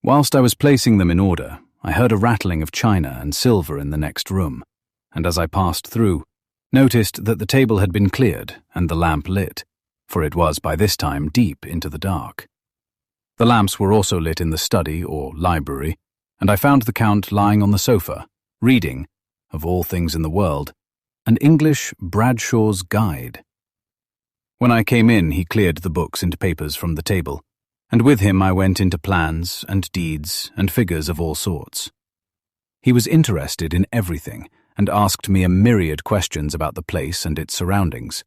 Whilst I was placing them in order, I heard a rattling of china and silver in the next room, and as I passed through, noticed that the table had been cleared and the lamp lit, for it was by this time deep into the dark. The lamps were also lit in the study or library, and I found the Count lying on the sofa, reading, of all things in the world, an English Bradshaw's Guide. When I came in, he cleared the books and papers from the table, and with him I went into plans and deeds and figures of all sorts. He was interested in everything and asked me a myriad questions about the place and its surroundings.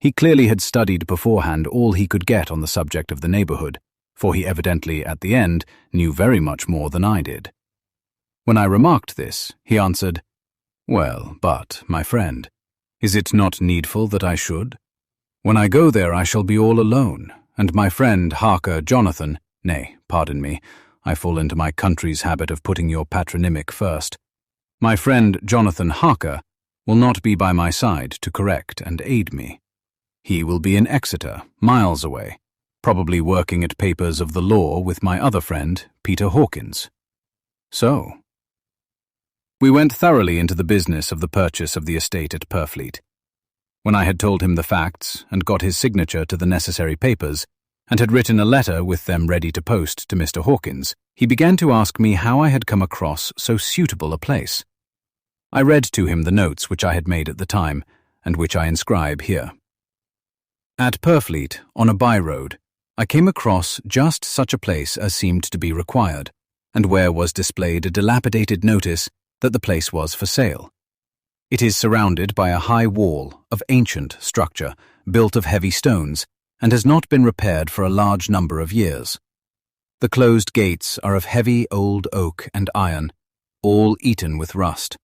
He clearly had studied beforehand all he could get on the subject of the neighbourhood, for he evidently, at the end, knew very much more than I did. When I remarked this, he answered, "Well, but, my friend, is it not needful that I should? When I go there I shall be all alone, and my friend Harker Jonathan, nay, pardon me, I fall into my country's habit of putting your patronymic first. My friend Jonathan Harker will not be by my side to correct and aid me. He will be in Exeter, miles away, probably working at papers of the law with my other friend, Peter Hawkins. So." We went thoroughly into the business of the purchase of the estate at Purfleet. When I had told him the facts and got his signature to the necessary papers, and had written a letter with them ready to post to Mr. Hawkins, he began to ask me how I had come across so suitable a place. I read to him the notes which I had made at the time, and which I inscribe here. At Purfleet, on a by-road, I came across just such a place as seemed to be required, and where was displayed a dilapidated notice that the place was for sale. It is surrounded by a high wall of ancient structure, built of heavy stones, and has not been repaired for a large number of years. The closed gates are of heavy old oak and iron, all eaten with rust.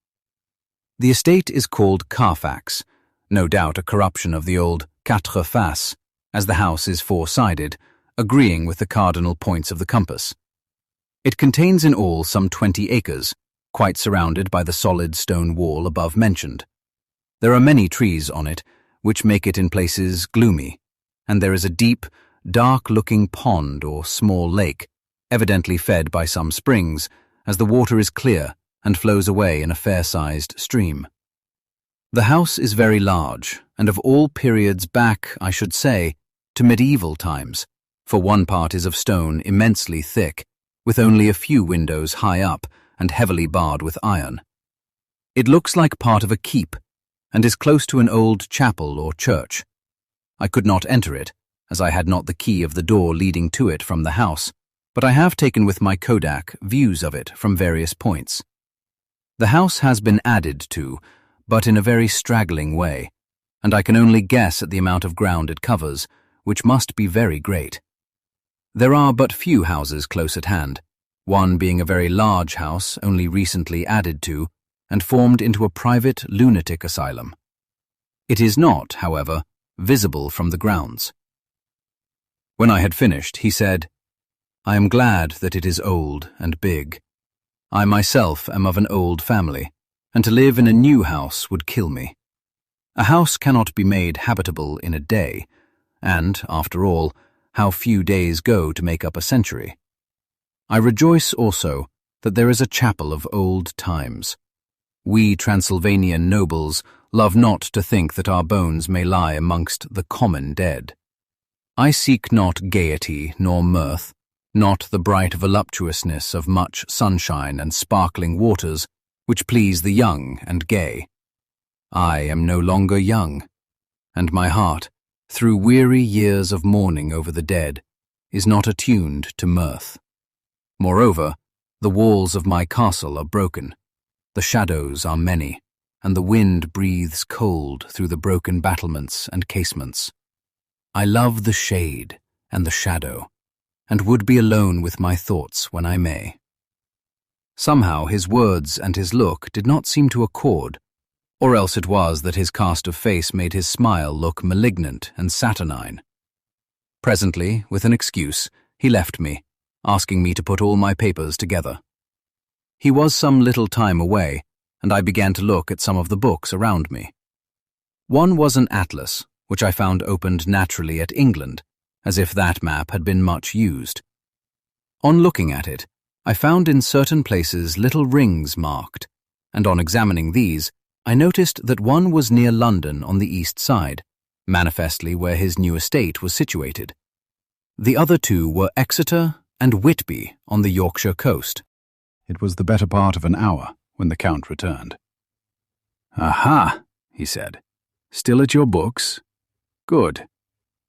The estate is called Carfax, no doubt a corruption of the old quatre faces, as the house is four-sided, agreeing with the cardinal points of the compass. It contains in all some 20 acres, quite surrounded by the solid stone wall above mentioned. There are many trees on it, which make it in places gloomy, and there is a deep, dark-looking pond or small lake, evidently fed by some springs, as the water is clear and flows away in a fair-sized stream. The house is very large, and of all periods back, I should say, to medieval times, for one part is of stone immensely thick, with only a few windows high up and heavily barred with iron. It looks like part of a keep, and is close to an old chapel or church. I could not enter it, as I had not the key of the door leading to it from the house, but I have taken with my Kodak views of it from various points. The house has been added to, but in a very straggling way, and I can only guess at the amount of ground it covers, which must be very great. There are but few houses close at hand, one being a very large house only recently added to and formed into a private lunatic asylum. It is not, however, visible from the grounds. When I had finished, he said, "I am glad that it is old and big. I myself am of an old family, and to live in a new house would kill me. A house cannot be made habitable in a day, and, after all, how few days go to make up a century. I rejoice also that there is a chapel of old times. We Transylvanian nobles love not to think that our bones may lie amongst the common dead. I seek not gaiety nor mirth, not the bright voluptuousness of much sunshine and sparkling waters, which please the young and gay. I am no longer young, and my heart, through weary years of mourning over the dead, is not attuned to mirth. Moreover, the walls of my castle are broken, the shadows are many, and the wind breathes cold through the broken battlements and casements. I love the shade and the shadow, and would be alone with my thoughts when I may." Somehow his words and his look did not seem to accord, or else it was that his cast of face made his smile look malignant and saturnine. Presently, with an excuse, he left me, asking me to put all my papers together. He was some little time away, and I began to look at some of the books around me. One was an atlas, which I found opened naturally at England, as if that map had been much used. On looking at it, I found in certain places little rings marked, and on examining these, I noticed that one was near London on the east side, manifestly where his new estate was situated. The other two were Exeter and Whitby on the Yorkshire coast. It was the better part of an hour when the Count returned. "Aha," he said. "Still at your books? Good.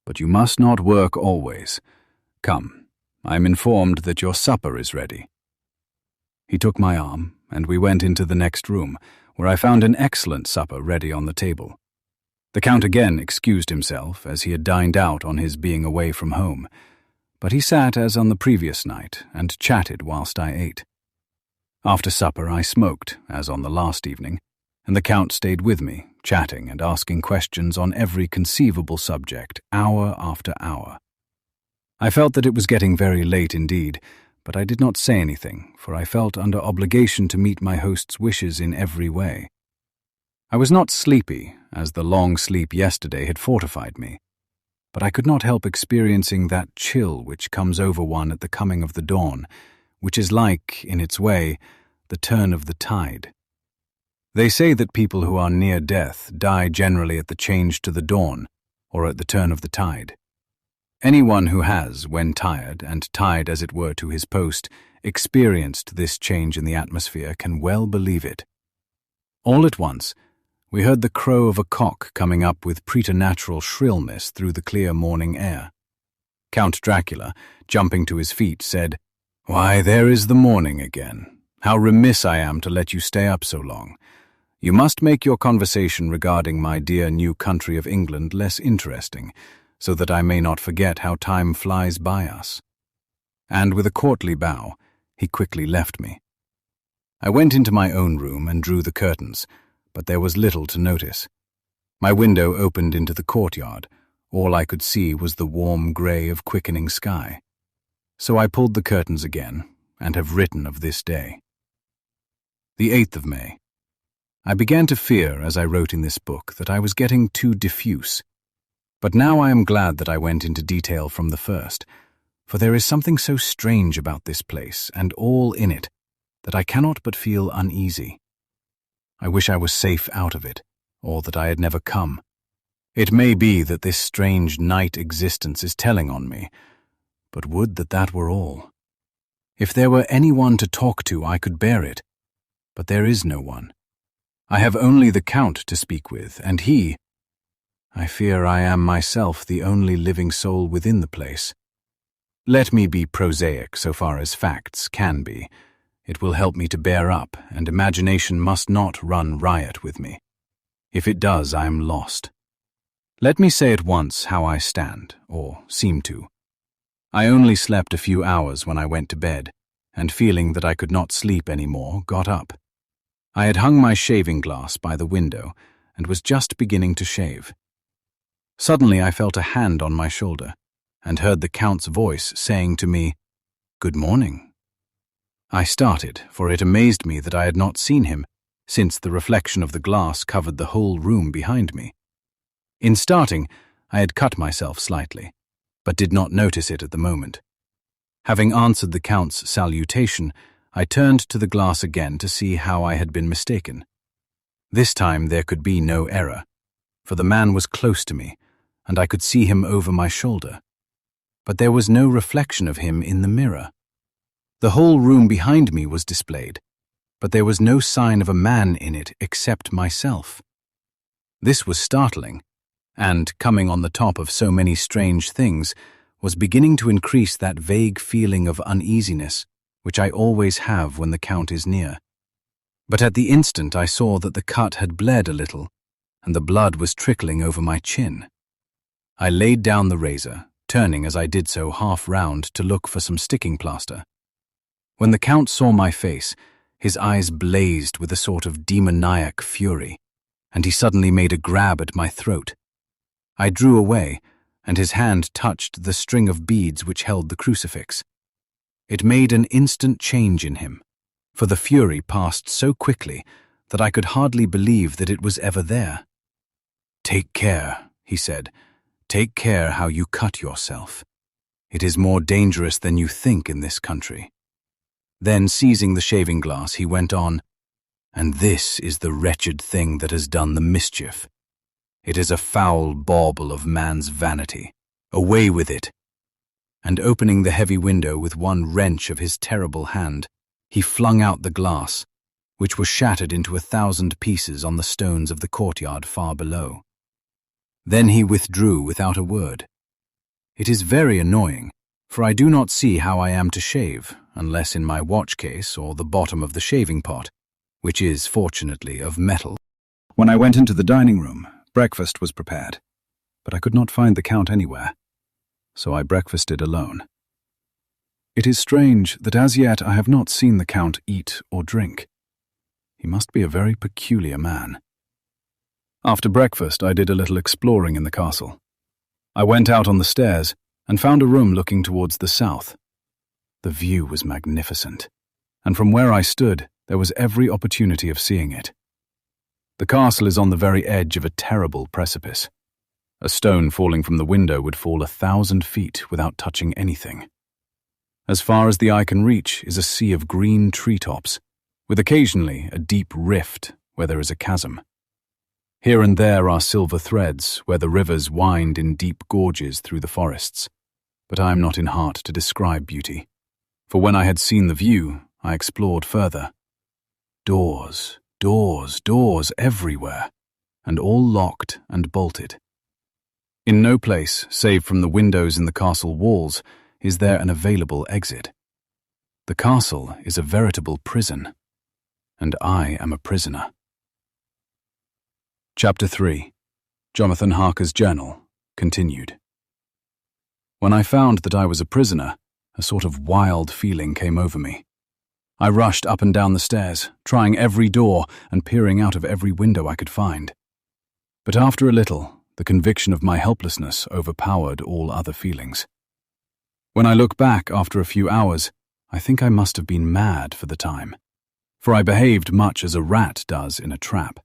But you must not work always. Come, I am informed that your supper is ready." He took my arm, and we went into the next room, where I found an excellent supper ready on the table. The Count again excused himself, as he had dined out on his being away from home, but he sat as on the previous night and chatted whilst I ate. After supper I smoked, as on the last evening, and the Count stayed with me, chatting and asking questions on every conceivable subject, hour after hour. I felt that it was getting very late indeed, but I did not say anything, for I felt under obligation to meet my host's wishes in every way. I was not sleepy, as the long sleep yesterday had fortified me, but I could not help experiencing that chill which comes over one at the coming of the dawn, which is like, in its way, the turn of the tide. They say that people who are near death die generally at the change to the dawn, or at the turn of the tide. Anyone who has, when tired, and tied as it were to his post, experienced this change in the atmosphere can well believe it. All at once, we heard the crow of a cock coming up with preternatural shrillness through the clear morning air. Count Dracula, jumping to his feet, said, "Why, there is the morning again. How remiss I am to let you stay up so long. You must make your conversation regarding my dear new country of England less interesting, so that I may not forget how time flies by us." And with a courtly bow, he quickly left me. I went into my own room and drew the curtains, but there was little to notice. My window opened into the courtyard. All I could see was the warm grey of quickening sky. So I pulled the curtains again, and have written of this day. The 8th of May. I began to fear, as I wrote in this book, that I was getting too diffuse. But now I am glad that I went into detail from the first, for there is something so strange about this place and all in it that I cannot but feel uneasy. I wish I was safe out of it, or that I had never come. It may be that this strange night existence is telling on me, but would that that were all. If there were anyone to talk to, I could bear it, but there is no one. I have only the Count to speak with, and I fear I am myself the only living soul within the place. Let me be prosaic so far as facts can be. It will help me to bear up, and imagination must not run riot with me. If it does, I am lost. Let me say at once how I stand, or seem to. I only slept a few hours when I went to bed, and feeling that I could not sleep any more, got up. I had hung my shaving glass by the window, and was just beginning to shave. Suddenly I felt a hand on my shoulder, and heard the Count's voice saying to me, "Good morning." I started, for it amazed me that I had not seen him, since the reflection of the glass covered the whole room behind me. In starting, I had cut myself slightly, but did not notice it at the moment. Having answered the Count's salutation, I turned to the glass again to see how I had been mistaken. This time there could be no error, for the man was close to me, and I could see him over my shoulder. But there was no reflection of him in the mirror. The whole room behind me was displayed, but there was no sign of a man in it except myself. This was startling, and, coming on the top of so many strange things, was beginning to increase that vague feeling of uneasiness which I always have when the Count is near. But at the instant I saw that the cut had bled a little, and the blood was trickling over my chin. I laid down the razor, turning as I did so half round to look for some sticking plaster. When the Count saw my face, his eyes blazed with a sort of demoniac fury, and he suddenly made a grab at my throat. I drew away, and his hand touched the string of beads which held the crucifix. It made an instant change in him, for the fury passed so quickly that I could hardly believe that it was ever there. "Take care," he said. "Take care how you cut yourself. It is more dangerous than you think in this country." Then, seizing the shaving glass, he went on, "And this is the wretched thing that has done the mischief. It is a foul bauble of man's vanity. Away with it!" And opening the heavy window with one wrench of his terrible hand, he flung out the glass, which was shattered into 1,000 pieces on the stones of the courtyard far below. Then he withdrew without a word. It is very annoying, for I do not see how I am to shave, unless in my watch case or the bottom of the shaving pot, which is, fortunately, of metal. When I went into the dining room, breakfast was prepared, but I could not find the Count anywhere, so I breakfasted alone. It is strange that as yet I have not seen the Count eat or drink. He must be a very peculiar man. After breakfast, I did a little exploring in the castle. I went out on the stairs and found a room looking towards the south. The view was magnificent, and from where I stood, there was every opportunity of seeing it. The castle is on the very edge of a terrible precipice. A stone falling from the window would fall 1,000 feet without touching anything. As far as the eye can reach is a sea of green treetops, with occasionally a deep rift where there is a chasm. Here and there are silver threads where the rivers wind in deep gorges through the forests, but I am not in heart to describe beauty, for when I had seen the view, I explored further. Doors, doors, doors everywhere, and all locked and bolted. In no place, save from the windows in the castle walls, is there an available exit. The castle is a veritable prison, and I am a prisoner. Chapter 3. Jonathan Harker's Journal, continued. When I found that I was a prisoner, a sort of wild feeling came over me. I rushed up and down the stairs, trying every door and peering out of every window I could find. But after a little, the conviction of my helplessness overpowered all other feelings. When I look back after a few hours, I think I must have been mad for the time, for I behaved much as a rat does in a trap.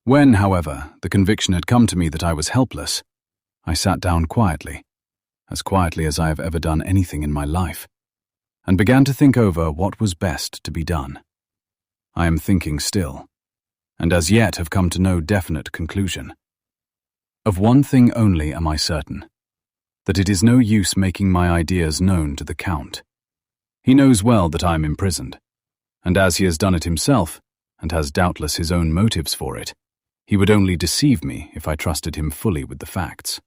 When, however, the conviction had come to me that I was helpless, I sat down quietly as I have ever done anything in my life, and began to think over what was best to be done. I am thinking still, and as yet have come to no definite conclusion. Of one thing only am I certain, that it is no use making my ideas known to the Count. He knows well that I am imprisoned, and as he has done it himself, and has doubtless his own motives for it, he would only deceive me if I trusted him fully with the facts.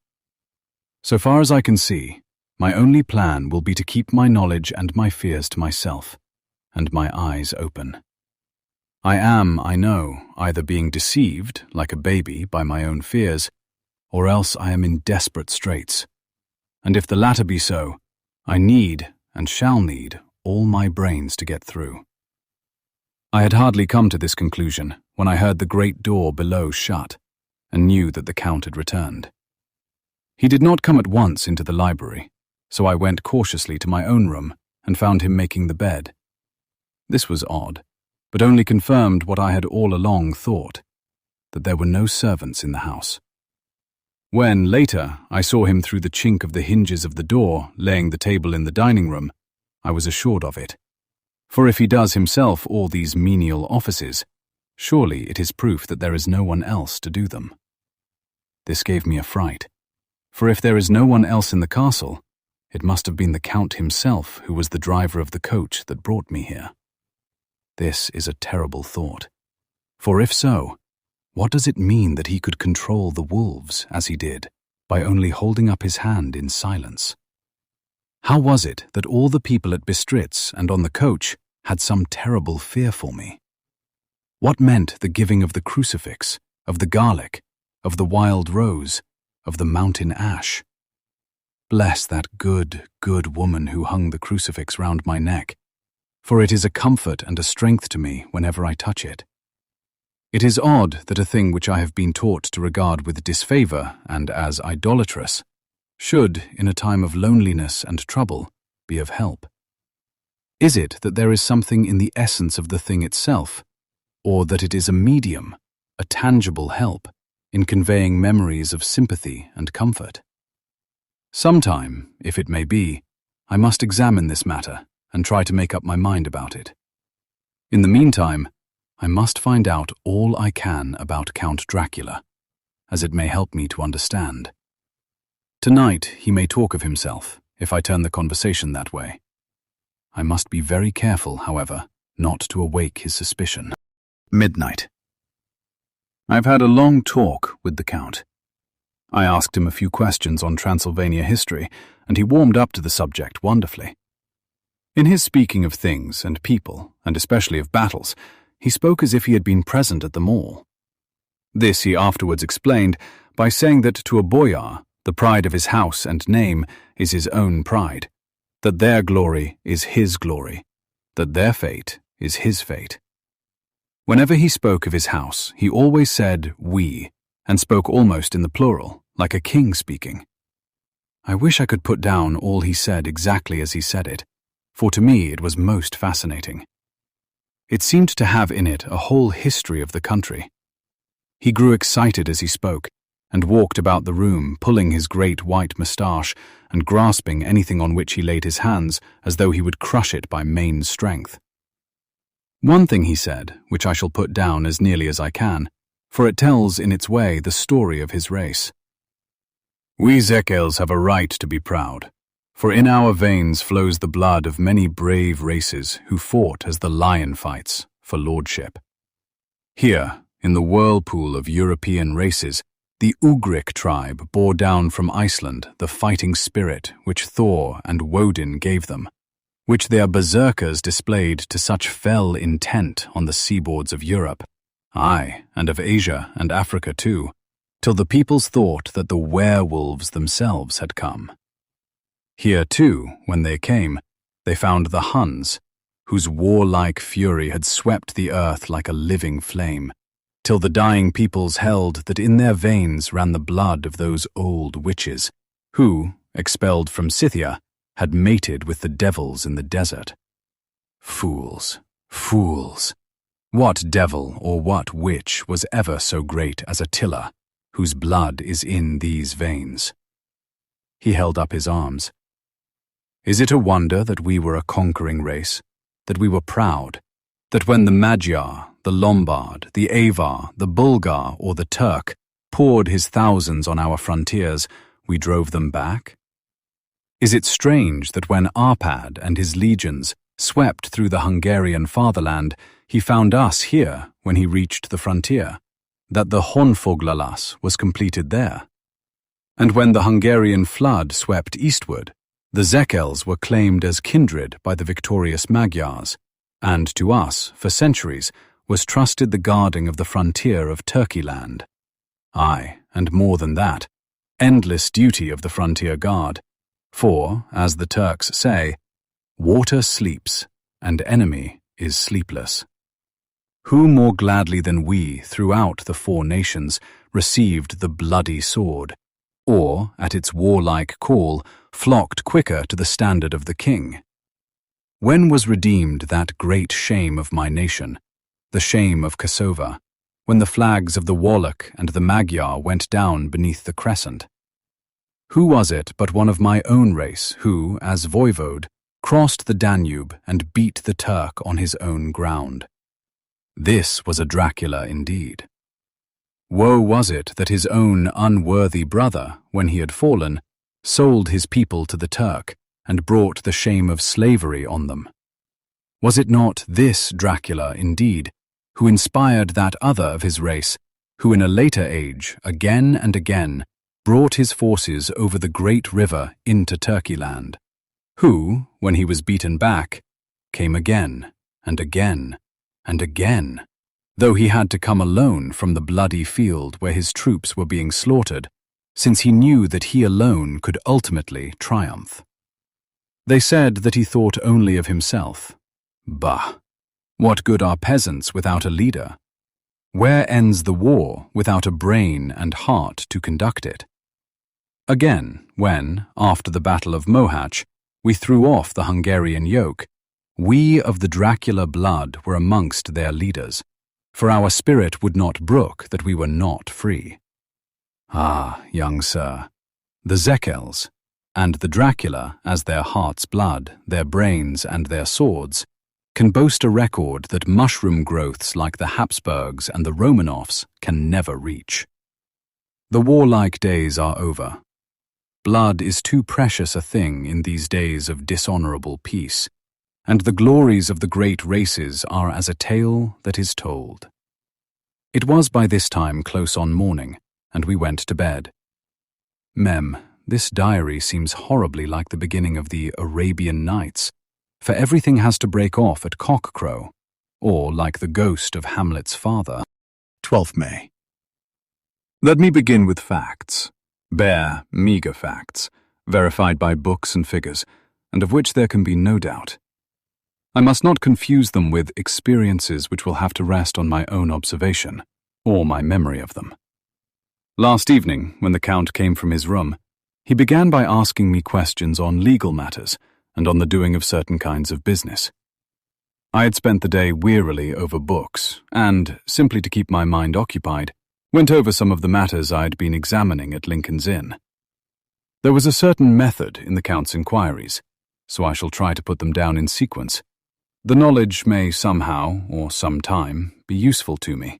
So far as I can see, my only plan will be to keep my knowledge and my fears to myself, and my eyes open. I am, I know, either being deceived, like a baby, by my own fears, or else I am in desperate straits. And if the latter be so, I need, and shall need, all my brains to get through. I had hardly come to this conclusion when I heard the great door below shut, and knew that the Count had returned. He did not come at once into the library, so I went cautiously to my own room and found him making the bed. This was odd, but only confirmed what I had all along thought, that there were no servants in the house. When, later, I saw him through the chink of the hinges of the door laying the table in the dining room, I was assured of it. For if he does himself all these menial offices, surely it is proof that there is no one else to do them. This gave me a fright, for if there is no one else in the castle, it must have been the Count himself who was the driver of the coach that brought me here. This is a terrible thought, for if so, what does it mean that he could control the wolves, as he did, by only holding up his hand in silence? How was it that all the people at Bistritz and on the coach had some terrible fear for me? What meant the giving of the crucifix, of the garlic, of the wild rose, of the mountain ash? Bless that good, good woman who hung the crucifix round my neck, for it is a comfort and a strength to me whenever I touch it. It is odd that a thing which I have been taught to regard with disfavor and as idolatrous should, in a time of loneliness and trouble, be of help. Is it that there is something in the essence of the thing itself, or that it is a medium, a tangible help, in conveying memories of sympathy and comfort? Sometime, if it may be, I must examine this matter and try to make up my mind about it. In the meantime, I must find out all I can about Count Dracula, as it may help me to understand. Tonight he may talk of himself, if I turn the conversation that way. I must be very careful, however, not to awake his suspicion. Midnight. I've had a long talk with the Count. I asked him a few questions on Transylvania history, and he warmed up to the subject wonderfully. In his speaking of things and people, and especially of battles, he spoke as if he had been present at them all. This he afterwards explained by saying that to a boyar, the pride of his house and name is his own pride, that their glory is his glory, that their fate is his fate. Whenever he spoke of his house, he always said we, and spoke almost in the plural, like a king speaking. I wish I could put down all he said exactly as he said it, for to me it was most fascinating. It seemed to have in it a whole history of the country. He grew excited as he spoke, and walked about the room, pulling his great white moustache and grasping anything on which he laid his hands as though he would crush it by main strength. One thing he said, which I shall put down as nearly as I can, for it tells in its way the story of his race. We Zekels have a right to be proud, for in our veins flows the blood of many brave races who fought as the lion fights for lordship. Here, in the whirlpool of European races, the Ugric tribe bore down from Iceland the fighting spirit which Thor and Woden gave them, which their berserkers displayed to such fell intent on the seaboards of Europe, aye, and of Asia and Africa too, till the peoples thought that the werewolves themselves had come. Here too, when they came, they found the Huns, whose warlike fury had swept the earth like a living flame, till the dying peoples held that in their veins ran the blood of those old witches, who, expelled from Scythia, had mated with the devils in the desert. Fools, fools! What devil or what witch was ever so great as Attila, whose blood is in these veins? He held up his arms. Is it a wonder that we were a conquering race, that we were proud, that when the Magyar, the Lombard, the Avar, the Bulgar, or the Turk poured his thousands on our frontiers, we drove them back? Is it strange that when Arpad and his legions swept through the Hungarian fatherland, he found us here when he reached the frontier, that the Honfoglalas was completed there? And when the Hungarian flood swept eastward, the Zekels were claimed as kindred by the victorious Magyars, and to us, for centuries, was trusted the guarding of the frontier of Turkeyland. Aye, and more than that, endless duty of the frontier guard. For, as the Turks say, water sleeps, and enemy is sleepless. Who more gladly than we, throughout the four nations, received the bloody sword, or, at its warlike call, flocked quicker to the standard of the king? When was redeemed that great shame of my nation, the shame of Kosovo, when the flags of the Wallach and the Magyar went down beneath the crescent? Who was it but one of my own race who, as voivode, crossed the Danube and beat the Turk on his own ground? This was a Dracula indeed. Woe was it that his own unworthy brother, when he had fallen, sold his people to the Turk and brought the shame of slavery on them. Was it not this Dracula indeed, who inspired that other of his race, who in a later age, again and again, brought his forces over the great river into Turkeyland, who, when he was beaten back, came again and again and again, though he had to come alone from the bloody field where his troops were being slaughtered, since he knew that he alone could ultimately triumph. They said that he thought only of himself. Bah! What good are peasants without a leader? Where ends the war without a brain and heart to conduct it? Again, when, after the Battle of Mohacs, we threw off the Hungarian yoke, we of the Dracula blood were amongst their leaders, for our spirit would not brook that we were not free. Ah, young sir, the Zekels, and the Dracula as their heart's blood, their brains and their swords, can boast a record that mushroom growths like the Habsburgs and the Romanovs can never reach. The warlike days are over. Blood is too precious a thing in these days of dishonorable peace, and the glories of the great races are as a tale that is told. It was by this time close on morning, and we went to bed. Mem, this diary seems horribly like the beginning of the Arabian Nights, for everything has to break off at cockcrow, or like the ghost of Hamlet's father. 12th May. Let me begin with facts, bare, meagre facts, verified by books and figures, and of which there can be no doubt. I must not confuse them with experiences which will have to rest on my own observation, or my memory of them. Last evening, when the Count came from his room, he began by asking me questions on legal matters and on the doing of certain kinds of business. I had spent the day wearily over books, and, simply to keep my mind occupied, went over some of the matters I had been examining at Lincoln's Inn. There was a certain method in the Count's inquiries, so I shall try to put them down in sequence. The knowledge may somehow, or sometime, be useful to me.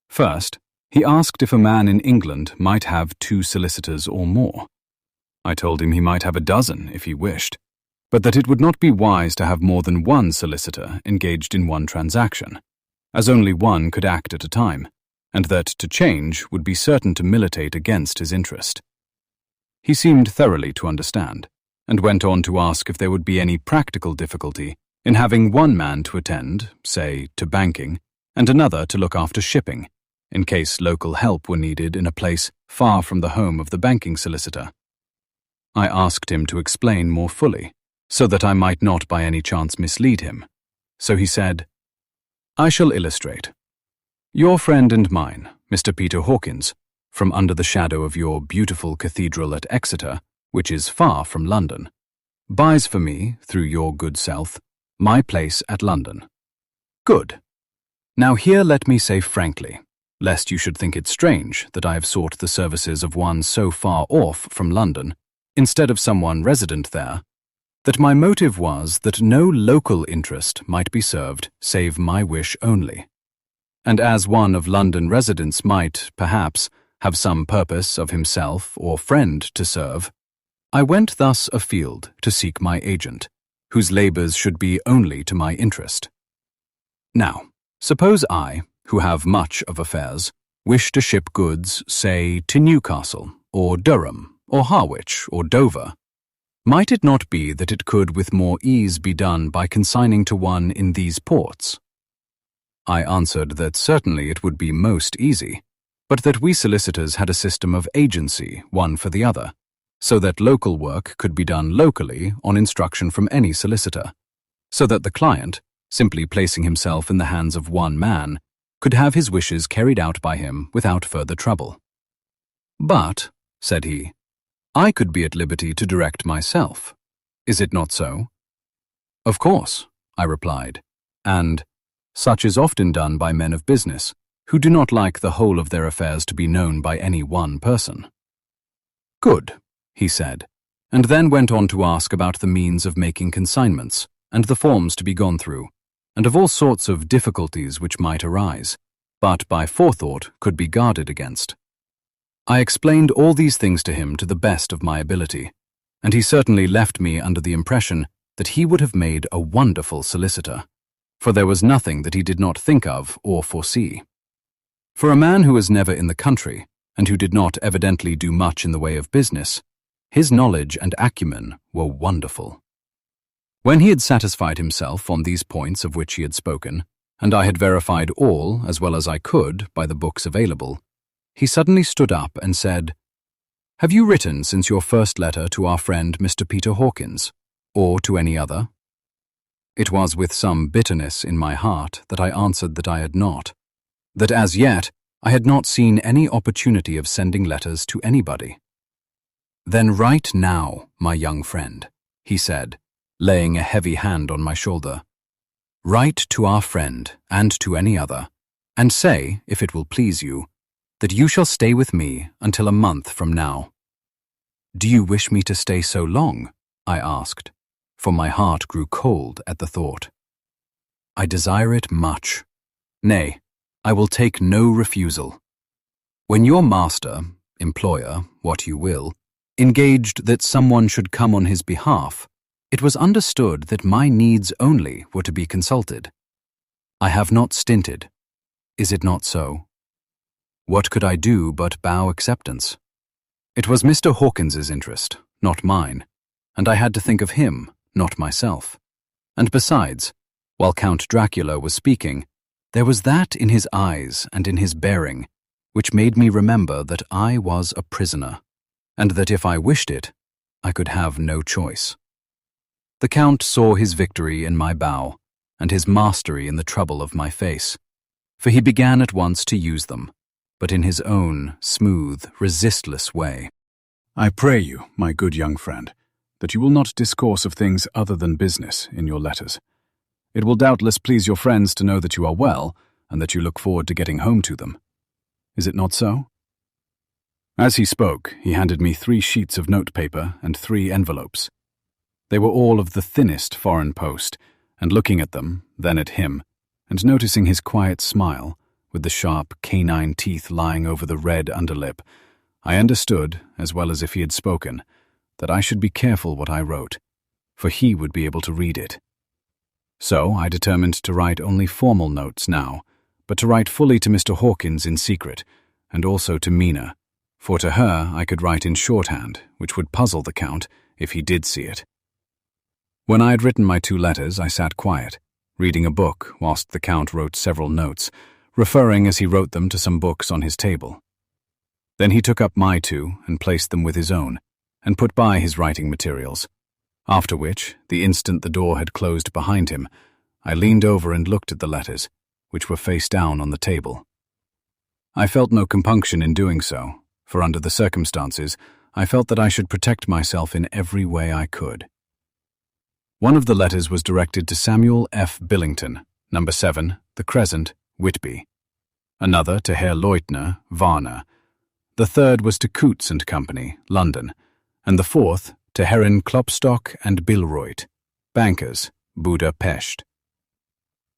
First, he asked if a man in England might have 2 solicitors or more. I told him he might have a dozen if he wished, but that it would not be wise to have more than 1 solicitor engaged in one transaction, as only one could act at a time, and that to change would be certain to militate against his interest. He seemed thoroughly to understand, and went on to ask if there would be any practical difficulty in having one man to attend, say, to banking, and another to look after shipping, in case local help were needed in a place far from the home of the banking solicitor. I asked him to explain more fully, so that I might not by any chance mislead him. So he said, I shall illustrate. Your friend and mine, Mr. Peter Hawkins, from under the shadow of your beautiful cathedral at Exeter, which is far from London, buys for me, through your good self, my place at London. Good. Now here let me say frankly, lest you should think it strange that I have sought the services of one so far off from London, instead of someone resident there, that my motive was that no local interest might be served save my wish only. And as one of London residents might, perhaps, have some purpose of himself or friend to serve, I went thus afield to seek my agent, whose labours should be only to my interest. Now, suppose I, who have much of affairs, wish to ship goods, say, to Newcastle, or Durham, or Harwich, or Dover. Might it not be that it could with more ease be done by consigning to one in these ports? I answered that certainly it would be most easy, but that we solicitors had a system of agency, one for the other, so that local work could be done locally on instruction from any solicitor, so that the client, simply placing himself in the hands of one man, could have his wishes carried out by him without further trouble. But, said he, I could be at liberty to direct myself. Is it not so? Of course, I replied, and such is often done by men of business, who do not like the whole of their affairs to be known by any one person. Good, he said, and then went on to ask about the means of making consignments, and the forms to be gone through, and of all sorts of difficulties which might arise, but by forethought could be guarded against. I explained all these things to him to the best of my ability, and he certainly left me under the impression that he would have made a wonderful solicitor, for there was nothing that he did not think of or foresee. For a man who was never in the country, and who did not evidently do much in the way of business, his knowledge and acumen were wonderful. When he had satisfied himself on these points of which he had spoken, and I had verified all as well as I could by the books available, he suddenly stood up and said, "Have you written since your first letter to our friend Mr. Peter Hawkins, or to any other?" It was with some bitterness in my heart that I answered that I had not, that as yet I had not seen any opportunity of sending letters to anybody. "Then write now, my young friend," he said, laying a heavy hand on my shoulder. "Write to our friend and to any other, and say, if it will please you, that you shall stay with me until a month from now." "Do you wish me to stay so long?" I asked, for my heart grew cold at the thought. "I desire it much. Nay, I will take no refusal. When your master, employer, what you will, engaged that someone should come on his behalf, it was understood that my needs only were to be consulted. I have not stinted. Is it not so? What could I do but bow acceptance? It was Mr. Hawkins's interest, not mine, and I had to think of him, not myself. And besides, while Count Dracula was speaking, there was that in his eyes and in his bearing which made me remember that I was a prisoner, and that if I wished it, I could have no choice. The Count saw his victory in my bow, and his mastery in the trouble of my face, for he began at once to use them, but in his own smooth, resistless way. "I pray you, my good young friend, that you will not discourse of things other than business in your letters. It will doubtless please your friends to know that you are well, and that you look forward to getting home to them. Is it not so?" As he spoke, he handed me 3 sheets of notepaper and 3 envelopes. They were all of the thinnest foreign post, and looking at them, then at him, and noticing his quiet smile, with the sharp canine teeth lying over the red underlip, I understood, as well as if he had spoken, that I should be careful what I wrote, for he would be able to read it. So I determined to write only formal notes now, but to write fully to Mr. Hawkins in secret, and also to Mina, for to her I could write in shorthand, which would puzzle the Count if he did see it. When I had written my 2 letters, I sat quiet, reading a book whilst the Count wrote several notes, referring as he wrote them to some books on his table. Then he took up my 2 and placed them with his own, and put by his writing materials, after which, the instant the door had closed behind him, I leaned over and looked at the letters, which were face down on the table. I felt no compunction in doing so, for under the circumstances, I felt that I should protect myself in every way I could. One of the letters was directed to Samuel F. Billington, No. 7, The Crescent, Whitby. Another to Herr Leutner, Varna. The third was to Coutts and Company, London, and the fourth to Herren Klopstock and Billroyd, bankers, Budapest.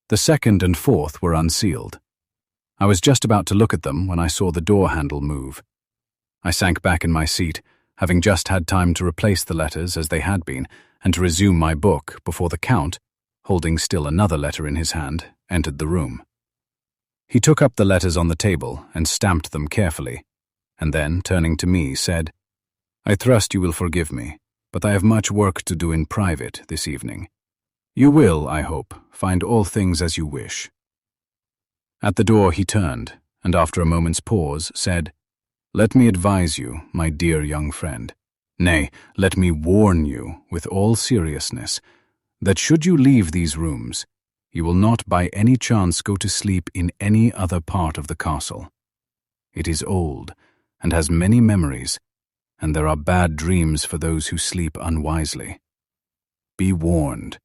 The second and fourth were unsealed. I was just about to look at them when I saw the door handle move. I sank back in my seat, having just had time to replace the letters as they had been, and to resume my book before the Count, holding still another letter in his hand, entered the room. He took up the letters on the table and stamped them carefully, and then, turning to me, said, "I trust you will forgive me, but I have much work to do in private this evening. You will, I hope, find all things as you wish." At the door he turned, and after a moment's pause, said, "Let me advise you, my dear young friend, nay, let me warn you with all seriousness, that should you leave these rooms, you will not by any chance go to sleep in any other part of the castle. It is old, and has many memories, and there are bad dreams for those who sleep unwisely. Be warned.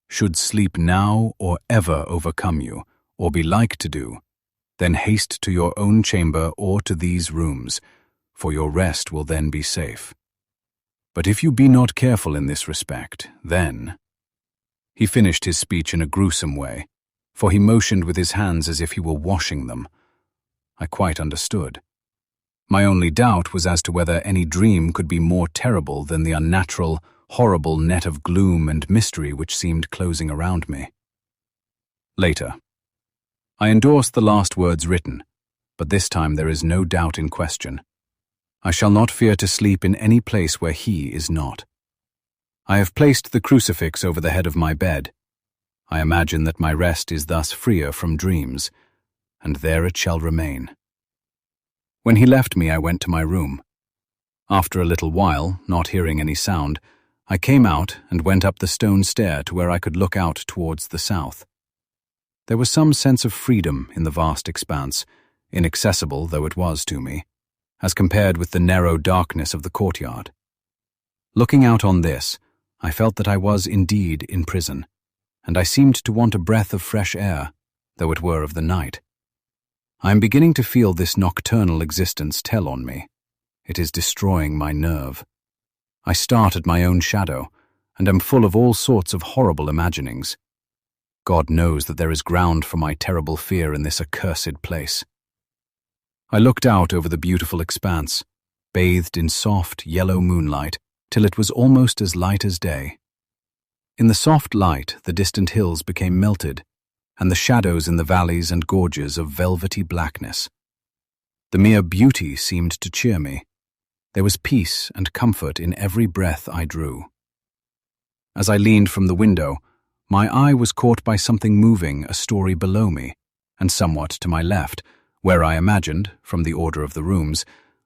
Should sleep now or ever overcome you, or be like to do, then haste to your own chamber or to these rooms, for your rest will then be safe. But if you be not careful in this respect, then—" He finished his speech in a gruesome way, for he motioned with his hands as if he were washing them. I quite understood. My only doubt was as to whether any dream could be more terrible than the unnatural, horrible net of gloom and mystery which seemed closing around me. Later. I endorsed the last words written, but this time there is no doubt in question. I shall not fear to sleep in any place where he is not. I have placed the crucifix over the head of my bed. I imagine that my rest is thus freer from dreams, and there it shall remain. When he left me, I went to my room. After a little while, not hearing any sound, I came out and went up the stone stair to where I could look out towards the south. There was some sense of freedom in the vast expanse, inaccessible though it was to me, as compared with the narrow darkness of the courtyard. Looking out on this, I felt that I was indeed in prison, and I seemed to want a breath of fresh air, though it were of the night. I am beginning to feel this nocturnal existence tell on me. It is destroying my nerve. I start at my own shadow, and am full of all sorts of horrible imaginings. God knows that there is ground for my terrible fear in this accursed place. I looked out over the beautiful expanse, bathed in soft, yellow moonlight, till it was almost as light as day. In the soft light, the distant hills became melted, and the shadows in the valleys and gorges of velvety blackness. The mere beauty seemed to cheer me. There was peace and comfort in every breath I drew. As I leaned from the window, my eye was caught by something moving a story below me, and somewhat to my left, where I imagined, from the order of the rooms,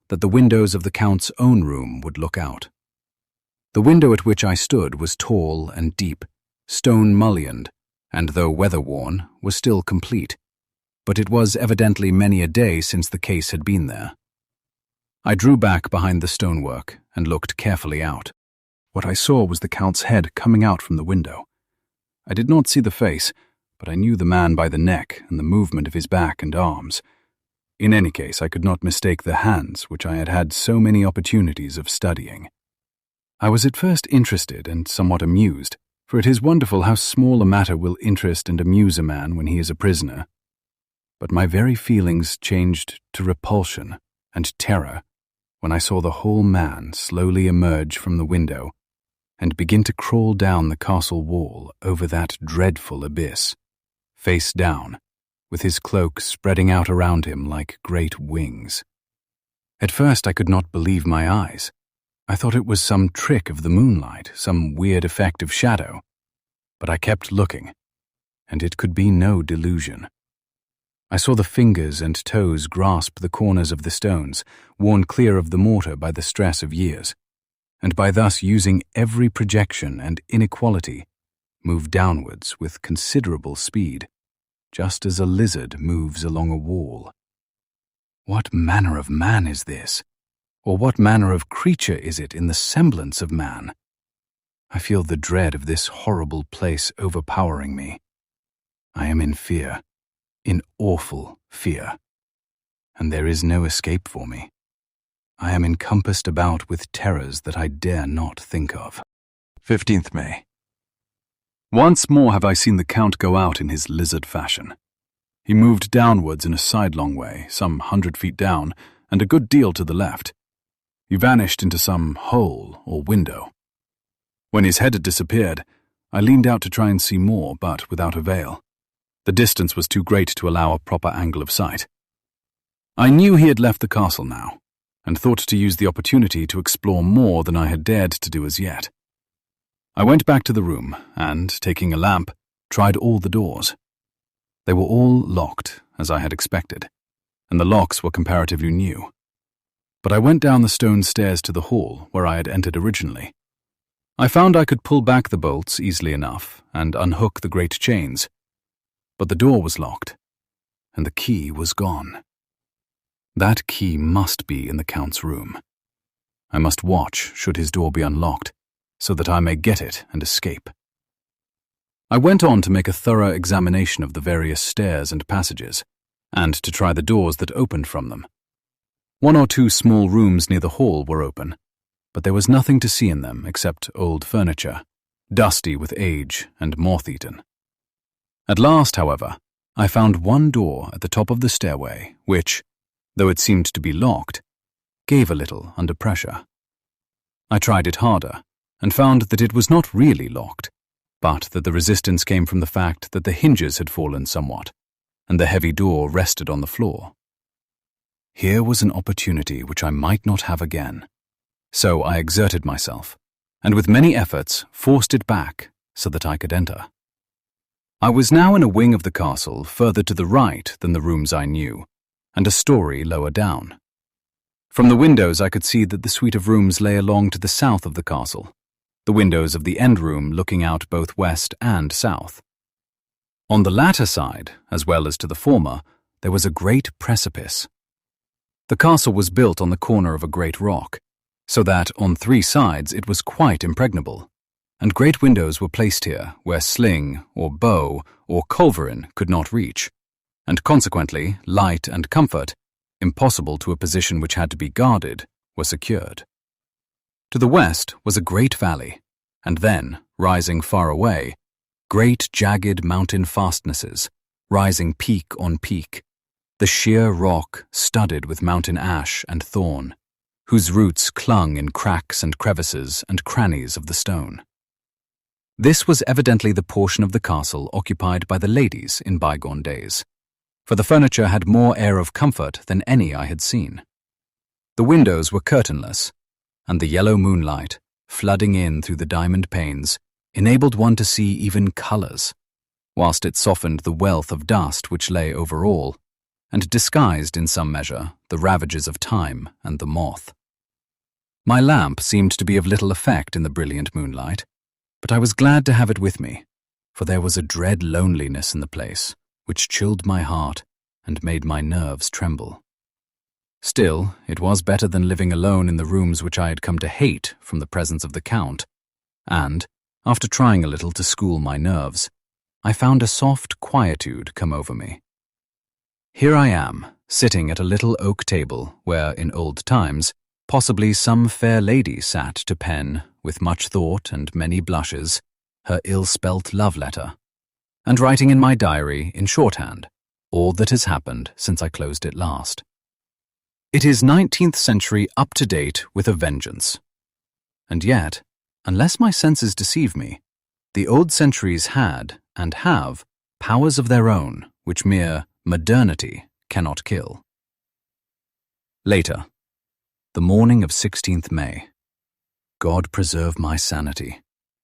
that the windows of the Count's own room would look out. The window at which I stood was tall and deep, stone-mullioned, and though weather-worn, was still complete, but it was evidently many a day since the case had been there. I drew back behind the stonework and looked carefully out. What I saw was the Count's head coming out from the window. I did not see the face, but I knew the man by the neck and the movement of his back and arms. In any case, I could not mistake the hands which I had had so many opportunities of studying. I was at first interested and somewhat amused, for it is wonderful how small a matter will interest and amuse a man when he is a prisoner. But my very feelings changed to repulsion and terror when I saw the whole man slowly emerge from the window and begin to crawl down the castle wall over that dreadful abyss, face down, with his cloak spreading out around him like great wings. At first I could not believe my eyes. I thought it was some trick of the moonlight, some weird effect of shadow. But I kept looking, and it could be no delusion. I saw the fingers and toes grasp the corners of the stones, worn clear of the mortar by the stress of years, and by thus using every projection and inequality, move downwards with considerable speed, just as a lizard moves along a wall. What manner of man is this? Or what manner of creature is it in the semblance of man? I feel the dread of this horrible place overpowering me. I am in fear, in awful fear, and there is no escape for me. I am encompassed about with terrors that I dare not think of. 15th May. Once more have I seen the Count go out in his lizard fashion. He moved downwards in a sidelong way, some 100 feet down, and a good deal to the left. He vanished into some hole or window. When his head had disappeared, I leaned out to try and see more, but without avail. The distance was too great to allow a proper angle of sight. I knew he had left the castle now, and thought to use the opportunity to explore more than I had dared to do as yet. I went back to the room and, taking a lamp, tried all the doors. They were all locked, as I had expected, and the locks were comparatively new. But I went down the stone stairs to the hall where I had entered originally. I found I could pull back the bolts easily enough and unhook the great chains, but the door was locked, and the key was gone. That key must be in the Count's room. I must watch should his door be unlocked, so that I may get it and escape. I went on to make a thorough examination of the various stairs and passages, and to try the doors that opened from them. 1 or 2 small rooms near the hall were open, but there was nothing to see in them except old furniture, dusty with age and moth-eaten. At last, however, I found one door at the top of the stairway which, though it seemed to be locked, gave a little under pressure. I tried it harder, and found that it was not really locked, but that the resistance came from the fact that the hinges had fallen somewhat, and the heavy door rested on the floor. Here was an opportunity which I might not have again, so I exerted myself, and with many efforts forced it back so that I could enter. I was now in a wing of the castle further to the right than the rooms I knew, and a story lower down. From the windows I could see that the suite of rooms lay along to the south of the castle, the windows of the end room looking out both west and south. On the latter side, as well as to the former, there was a great precipice. The castle was built on the corner of a great rock, so that on 3 sides it was quite impregnable, and great windows were placed here where sling or bow or culverin could not reach, and consequently light and comfort, impossible to a position which had to be guarded, were secured. To the west was a great valley, and then, rising far away, great jagged mountain fastnesses, rising peak on peak, the sheer rock studded with mountain ash and thorn, whose roots clung in cracks and crevices and crannies of the stone. This was evidently the portion of the castle occupied by the ladies in bygone days, for the furniture had more air of comfort than any I had seen. The windows were curtainless, and the yellow moonlight, flooding in through the diamond panes, enabled one to see even colours, whilst it softened the wealth of dust which lay over all, and disguised in some measure the ravages of time and the moth. My lamp seemed to be of little effect in the brilliant moonlight, but I was glad to have it with me, for there was a dread loneliness in the place, which chilled my heart and made my nerves tremble. Still, it was better than living alone in the rooms which I had come to hate from the presence of the Count, and, after trying a little to school my nerves, I found a soft quietude come over me. Here I am, sitting at a little oak table where, in old times, possibly some fair lady sat to pen, with much thought and many blushes, her ill-spelt love letter, and writing in my diary, in shorthand, all that has happened since I closed it last. It is 19th century up-to-date with a vengeance. And yet, unless my senses deceive me, the old centuries had, and have, powers of their own which mere modernity cannot kill. Later, the morning of 16th May. God preserve my sanity,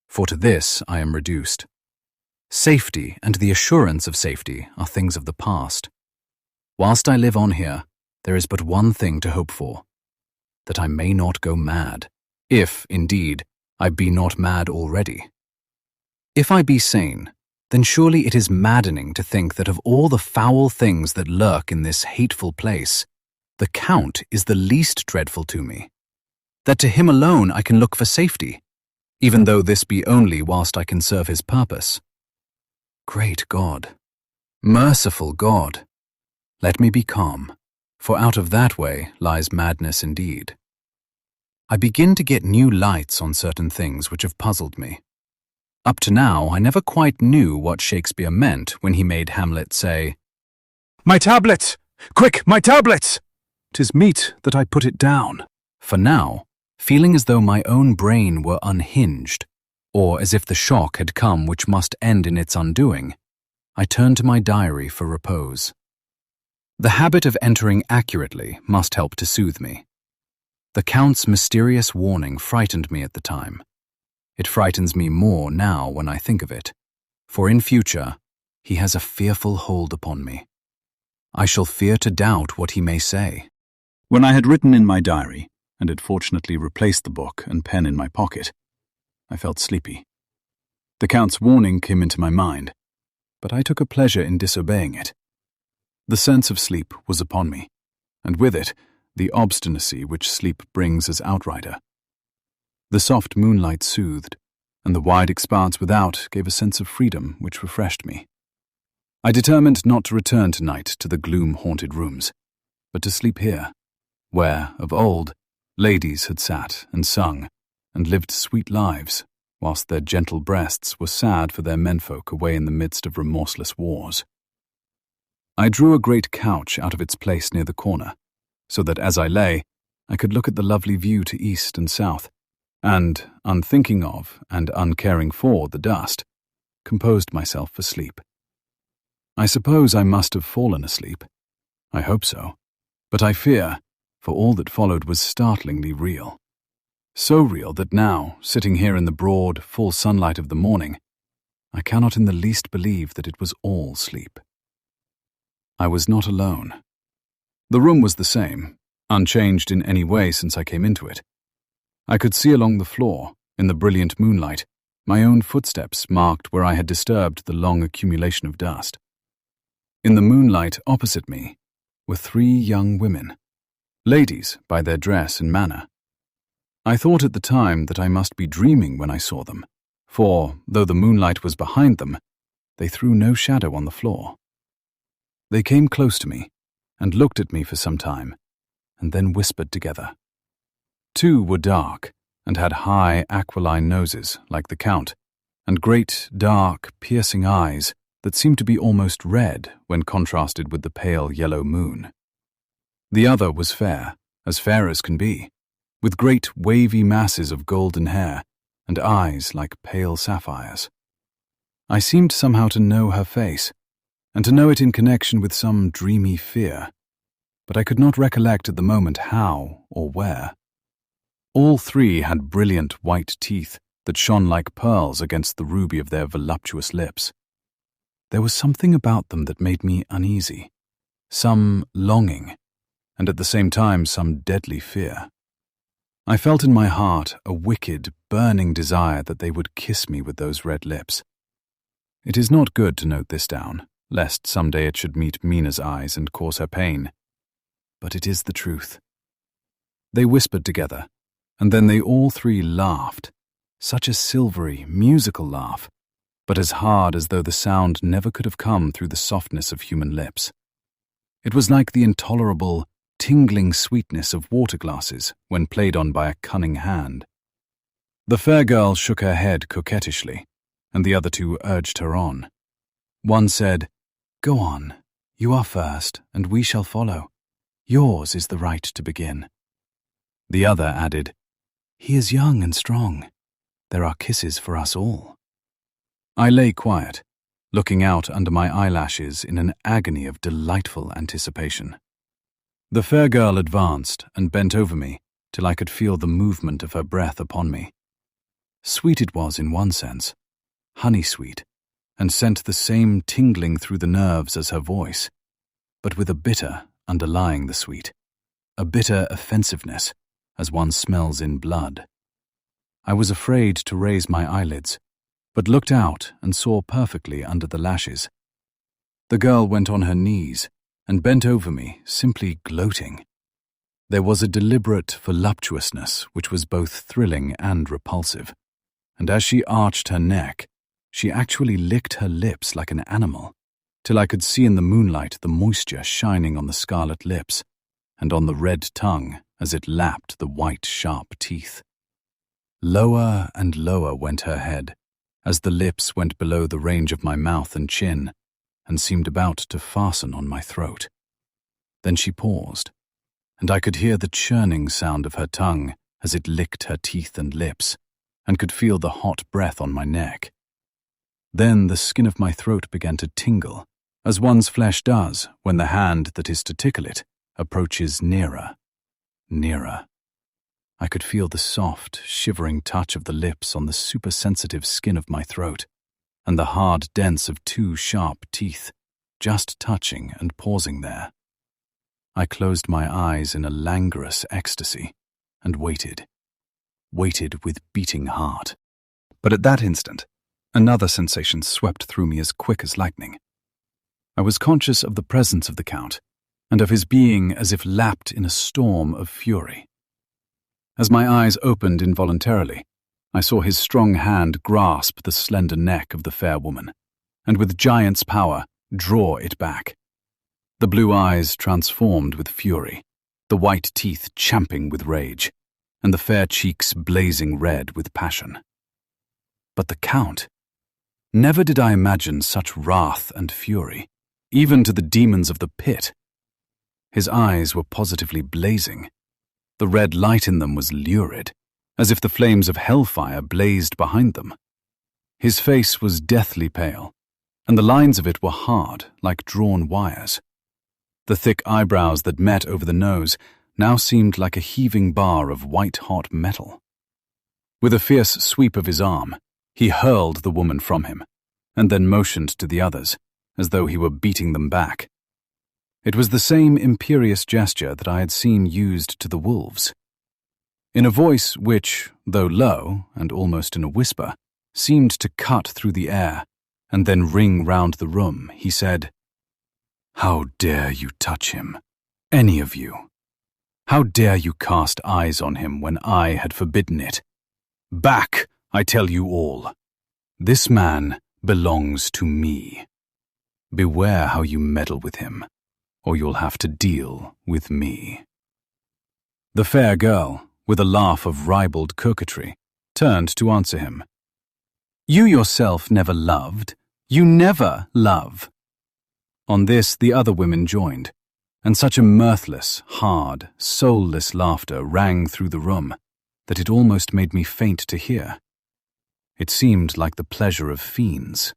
for to this I am reduced. Safety and the assurance of safety are things of the past. Whilst I live on here, there is but one thing to hope for, that I may not go mad, if, indeed, I be not mad already. If I be sane, then surely it is maddening to think that of all the foul things that lurk in this hateful place, the Count is the least dreadful to me, that to him alone I can look for safety, even though this be only whilst I can serve his purpose. Great God, merciful God, let me be calm, for out of that way lies madness indeed. I begin to get new lights on certain things which have puzzled me. Up to now, I never quite knew what Shakespeare meant when he made Hamlet say, "My tablets! Quick, my tablets! 'Tis meet that I put it down." For now, feeling as though my own brain were unhinged, or as if the shock had come which must end in its undoing, I turned to my diary for repose. The habit of entering accurately must help to soothe me. The Count's mysterious warning frightened me at the time. It frightens me more now when I think of it, for in future he has a fearful hold upon me. I shall fear to doubt what he may say. When I had written in my diary, and had fortunately replaced the book and pen in my pocket, I felt sleepy. The Count's warning came into my mind, but I took a pleasure in disobeying it. The sense of sleep was upon me, and with it, the obstinacy which sleep brings as outrider. The soft moonlight soothed, and the wide expanse without gave a sense of freedom which refreshed me. I determined not to return tonight to the gloom-haunted rooms, but to sleep here, where, of old, ladies had sat and sung and lived sweet lives, whilst their gentle breasts were sad for their menfolk away in the midst of remorseless wars. I drew a great couch out of its place near the corner, so that as I lay, I could look at the lovely view to east and south, and, unthinking of and uncaring for the dust, composed myself for sleep. I suppose I must have fallen asleep. I hope so, but I fear, for all that followed was startlingly real. So real that now, sitting here in the broad, full sunlight of the morning, I cannot in the least believe that it was all sleep. I was not alone. The room was the same, unchanged in any way since I came into it. I could see along the floor, in the brilliant moonlight, my own footsteps marked where I had disturbed the long accumulation of dust. In the moonlight opposite me were 3 young women, ladies by their dress and manner. I thought at the time that I must be dreaming when I saw them, for, though the moonlight was behind them, they threw no shadow on the floor. They came close to me and looked at me for some time, and then whispered together. 2 were dark and had high aquiline noses like the Count, and great, dark, piercing eyes that seemed to be almost red when contrasted with the pale yellow moon. The other was fair as can be, with great wavy masses of golden hair and eyes like pale sapphires. I seemed somehow to know her face, and to know it in connection with some dreamy fear, but I could not recollect at the moment how or where. All 3 had brilliant white teeth that shone like pearls against the ruby of their voluptuous lips. There was something about them that made me uneasy, some longing, and at the same time some deadly fear. I felt in my heart a wicked, burning desire that they would kiss me with those red lips. It is not good to note this down, lest some day it should meet Mina's eyes and cause her pain. But it is the truth. They whispered together, and then they all 3 laughed, such a silvery, musical laugh, but as hard as though the sound never could have come through the softness of human lips. It was like the intolerable, tingling sweetness of water glasses when played on by a cunning hand. The fair girl shook her head coquettishly, and the other 2 urged her on. One said, "Go on, you are first, and we shall follow. Yours is the right to begin." The other added, "He is young and strong. There are kisses for us all." I lay quiet, looking out under my eyelashes in an agony of delightful anticipation. The fair girl advanced and bent over me till I could feel the movement of her breath upon me. Sweet it was in one sense, honey-sweet, and sent the same tingling through the nerves as her voice, but with a bitter underlying the sweet, a bitter offensiveness, as one smells in blood. I was afraid to raise my eyelids, but looked out and saw perfectly under the lashes. The girl went on her knees and bent over me, simply gloating. There was a deliberate voluptuousness which was both thrilling and repulsive, and as she arched her neck, she actually licked her lips like an animal, till I could see in the moonlight the moisture shining on the scarlet lips and on the red tongue as it lapped the white, sharp teeth. Lower and lower went her head, as the lips went below the range of my mouth and chin, and seemed about to fasten on my throat. Then she paused, and I could hear the churning sound of her tongue as it licked her teeth and lips, and could feel the hot breath on my neck. Then the skin of my throat began to tingle, as one's flesh does when the hand that is to tickle it approaches nearer, nearer. I could feel the soft, shivering touch of the lips on the supersensitive skin of my throat, and the hard dents of two sharp teeth, just touching and pausing there. I closed my eyes in a languorous ecstasy, and waited with beating heart. But at that instant, another sensation swept through me as quick as lightning. I was conscious of the presence of the Count, and of his being as if lapped in a storm of fury. As my eyes opened involuntarily, I saw his strong hand grasp the slender neck of the fair woman, and with giant's power draw it back. The blue eyes transformed with fury, the white teeth champing with rage, and the fair cheeks blazing red with passion. But the Count? Never did I imagine such wrath and fury, even to the demons of the pit. His eyes were positively blazing. The red light in them was lurid, as if the flames of hellfire blazed behind them. His face was deathly pale, and the lines of it were hard, like drawn wires. The thick eyebrows that met over the nose now seemed like a heaving bar of white-hot metal. With a fierce sweep of his arm, he hurled the woman from him, and then motioned to the others, as though he were beating them back. It was the same imperious gesture that I had seen used to the wolves. In a voice which, though low and almost in a whisper, seemed to cut through the air and then ring round the room, he said, "How dare you touch him, any of you? How dare you cast eyes on him when I had forbidden it? Back, I tell you all. This man belongs to me. Beware how you meddle with him, or you'll have to deal with me." The fair girl, with a laugh of ribald coquetry, turned to answer him. "You yourself never loved. You never love." On this the other women joined, and such a mirthless, hard, soulless laughter rang through the room that it almost made me faint to hear. It seemed like the pleasure of fiends.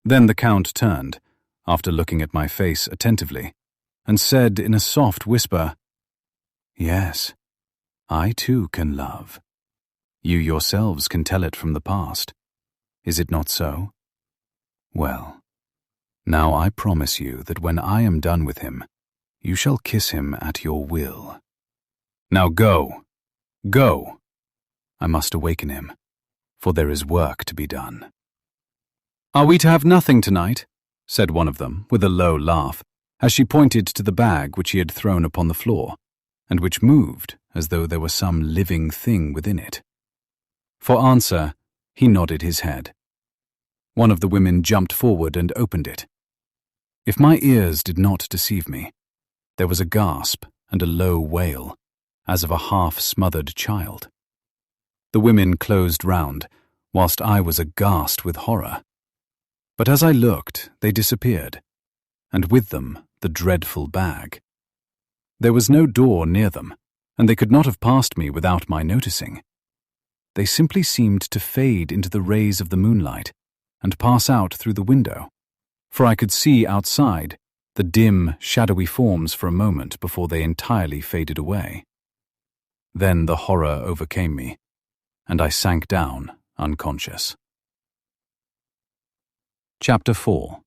Then the Count turned, after looking at my face attentively, and said in a soft whisper, "Yes, I too can love. You yourselves can tell it from the past. Is it not so? Well, now I promise you that when I am done with him, you shall kiss him at your will. Now go, go. I must awaken him, for there is work to be done." "Are we to have nothing tonight?" said one of them, with a low laugh, as she pointed to the bag which he had thrown upon the floor, and which moved as though there were some living thing within it. For answer, he nodded his head. One of the women jumped forward and opened it. If my ears did not deceive me, there was a gasp and a low wail, as of a half-smothered child. The women closed round, whilst I was aghast with horror. But as I looked, they disappeared, and with them the dreadful bag. There was no door near them, and they could not have passed me without my noticing. They simply seemed to fade into the rays of the moonlight and pass out through the window, for I could see outside the dim, shadowy forms for a moment before they entirely faded away. Then the horror overcame me, and I sank down unconscious. Chapter 4.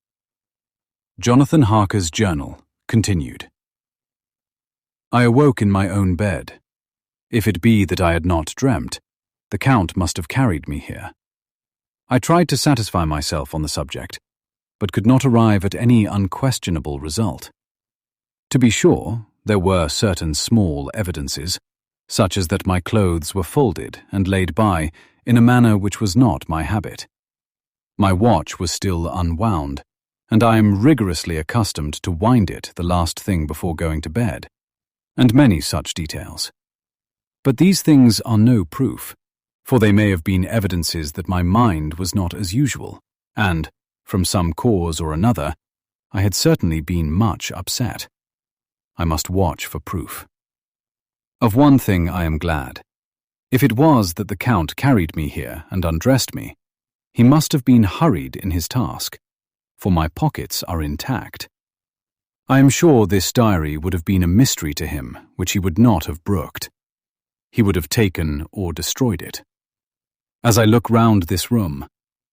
Jonathan Harker's Journal, continued. I awoke in my own bed. If it be that I had not dreamt, the Count must have carried me here. I tried to satisfy myself on the subject, but could not arrive at any unquestionable result. To be sure, there were certain small evidences, such as that my clothes were folded and laid by in a manner which was not my habit. My watch was still unwound, and I am rigorously accustomed to wind it the last thing before going to bed. and many such details. But these things are no proof, for they may have been evidences that my mind was not as usual, and, from some cause or another, I had certainly been much upset. I must watch for proof. Of one thing I am glad. If it was that the Count carried me here and undressed me, he must have been hurried in his task, for my pockets are intact. I am sure this diary would have been a mystery to him which he would not have brooked. He would have taken or destroyed it. As I look round this room,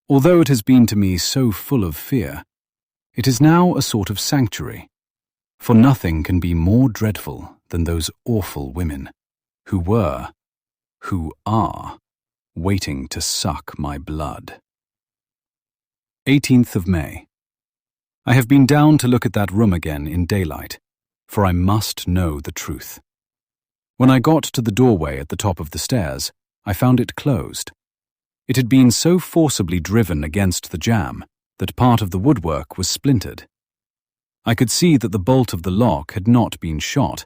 although it has been to me so full of fear, it is now a sort of sanctuary, for nothing can be more dreadful than those awful women who are, waiting to suck my blood. 18th of May. I have been down to look at that room again in daylight, for I must know the truth. When I got to the doorway at the top of the stairs, I found it closed. It had been so forcibly driven against the jamb that part of the woodwork was splintered. I could see that the bolt of the lock had not been shot,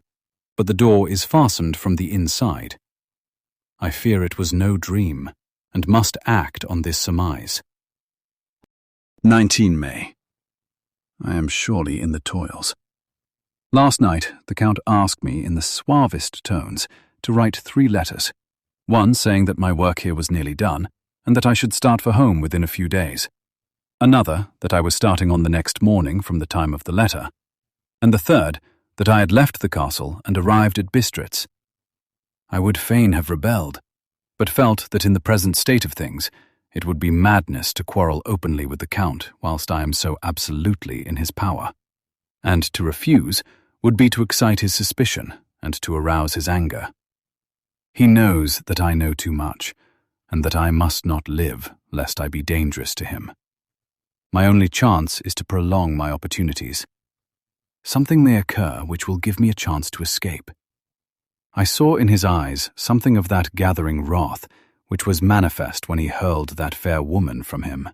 but the door is fastened from the inside. I fear it was no dream, and must act on this surmise. 19 May. I am surely in the toils. Last night, the Count asked me in the suavest tones to write 3 letters, one saying that my work here was nearly done, and that I should start for home within a few days, another that I was starting on the next morning from the time of the letter, and the third that I had left the castle and arrived at Bistritz. I would fain have rebelled, but felt that in the present state of things it would be madness to quarrel openly with the Count whilst I am so absolutely in his power, and to refuse would be to excite his suspicion and to arouse his anger. He knows that I know too much, and that I must not live lest I be dangerous to him. My only chance is to prolong my opportunities. Something may occur which will give me a chance to escape. I saw in his eyes something of that gathering wrath which was manifest when he hurled that fair woman from him.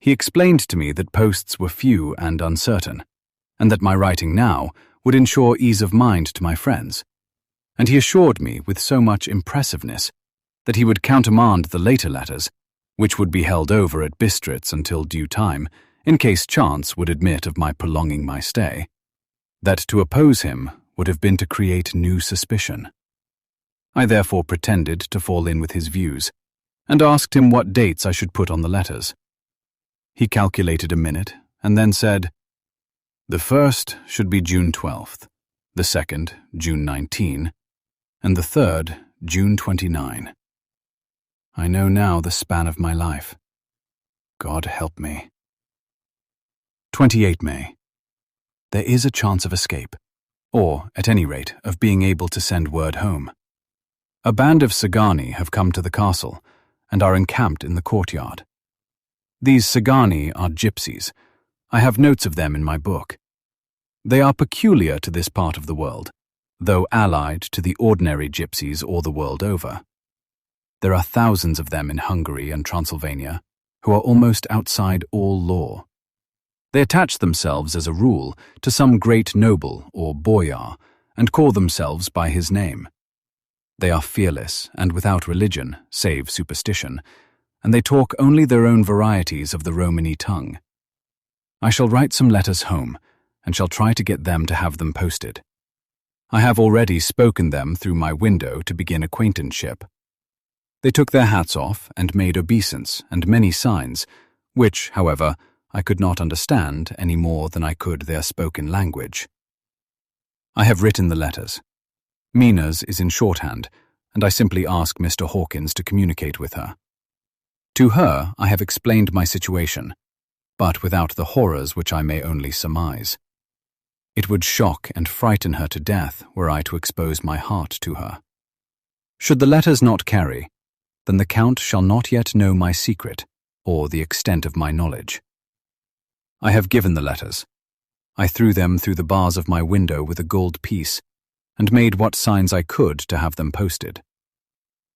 He explained to me that posts were few and uncertain, and that my writing now would ensure ease of mind to my friends, and he assured me with so much impressiveness that he would countermand the later letters, which would be held over at Bistritz until due time, in case chance would admit of my prolonging my stay, that to oppose him would have been to create new suspicion. I therefore pretended to fall in with his views, and asked him what dates I should put on the letters. He calculated a minute, and then said, "The first should be June 12th, the second June 19, and the third June 29. I know now the span of my life. God help me." 28 May. There is a chance of escape, or, at any rate, of being able to send word home. A band of Sagani have come to the castle, and are encamped in the courtyard. These Sagani are gypsies. I have notes of them in my book. They are peculiar to this part of the world, though allied to the ordinary gypsies all the world over. There are thousands of them in Hungary and Transylvania, who are almost outside all law. They attach themselves, as a rule, to some great noble or boyar, and call themselves by his name. They are fearless and without religion, save superstition, and they talk only their own varieties of the Romany tongue. I shall write some letters home, and shall try to get them to have them posted. I have already spoken them through my window to begin acquaintanceship. They took their hats off and made obeisance and many signs, which, however, I could not understand any more than I could their spoken language. I have written the letters. Mina's is in shorthand, and I simply ask Mr. Hawkins to communicate with her. To her I have explained my situation, but without the horrors which I may only surmise. It would shock and frighten her to death were I to expose my heart to her. Should the letters not carry, then the Count shall not yet know my secret, or the extent of my knowledge. I have given the letters. I threw them through the bars of my window with a gold piece, and made what signs I could to have them posted.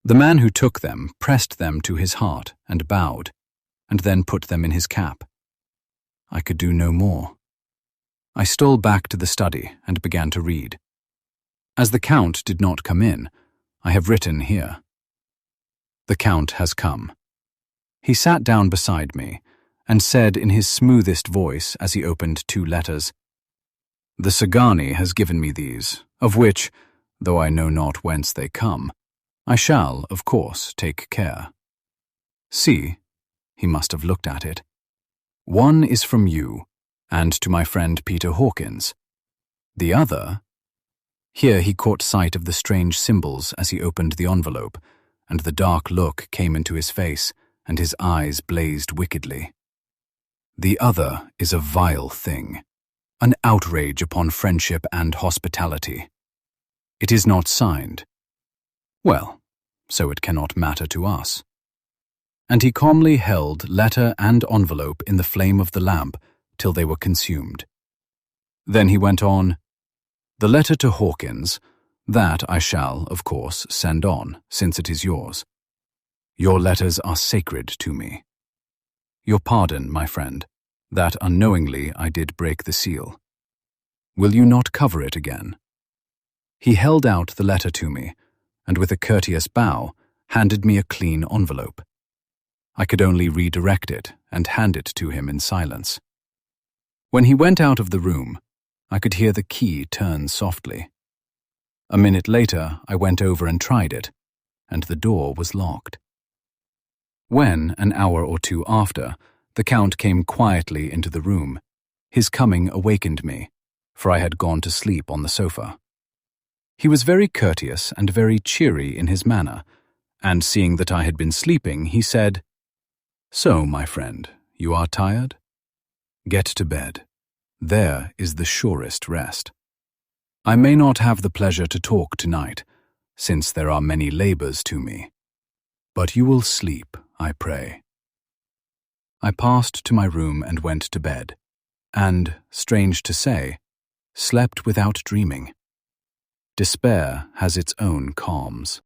The man who took them pressed them to his heart and bowed, and then put them in his cap. I could do no more. I stole back to the study and began to read. As the Count did not come in, I have written here. The Count has come. He sat down beside me and said in his smoothest voice as he opened 2 letters, "The Sagani has given me these, of which, though I know not whence they come, I shall, of course, take care. See," he must have looked at it, "one is from you, and to my friend Peter Hawkins. The other—" Here he caught sight of the strange symbols as he opened the envelope, and the dark look came into his face, and his eyes blazed wickedly. "The other is a vile thing, an outrage upon friendship and hospitality. It is not signed. Well, so it cannot matter to us." And he calmly held letter and envelope in the flame of the lamp till they were consumed. Then he went on, "The letter to Hawkins, that I shall, of course, send on, since it is yours. Your letters are sacred to me. Your pardon, my friend, that unknowingly I did break the seal. Will you not cover it again?" He held out the letter to me, and with a courteous bow, handed me a clean envelope. I could only redirect it and hand it to him in silence. When he went out of the room, I could hear the key turn softly. A minute later, I went over and tried it, and the door was locked. When, an hour or 2 after, the Count came quietly into the room, his coming awakened me, for I had gone to sleep on the sofa. He was very courteous and very cheery in his manner, and seeing that I had been sleeping, he said, "So, my friend, you are tired? Get to bed. There is the surest rest. I may not have the pleasure to talk tonight, since there are many labors to me. But you will sleep, I pray." I passed to my room and went to bed, and, strange to say, slept without dreaming. Despair has its own calms.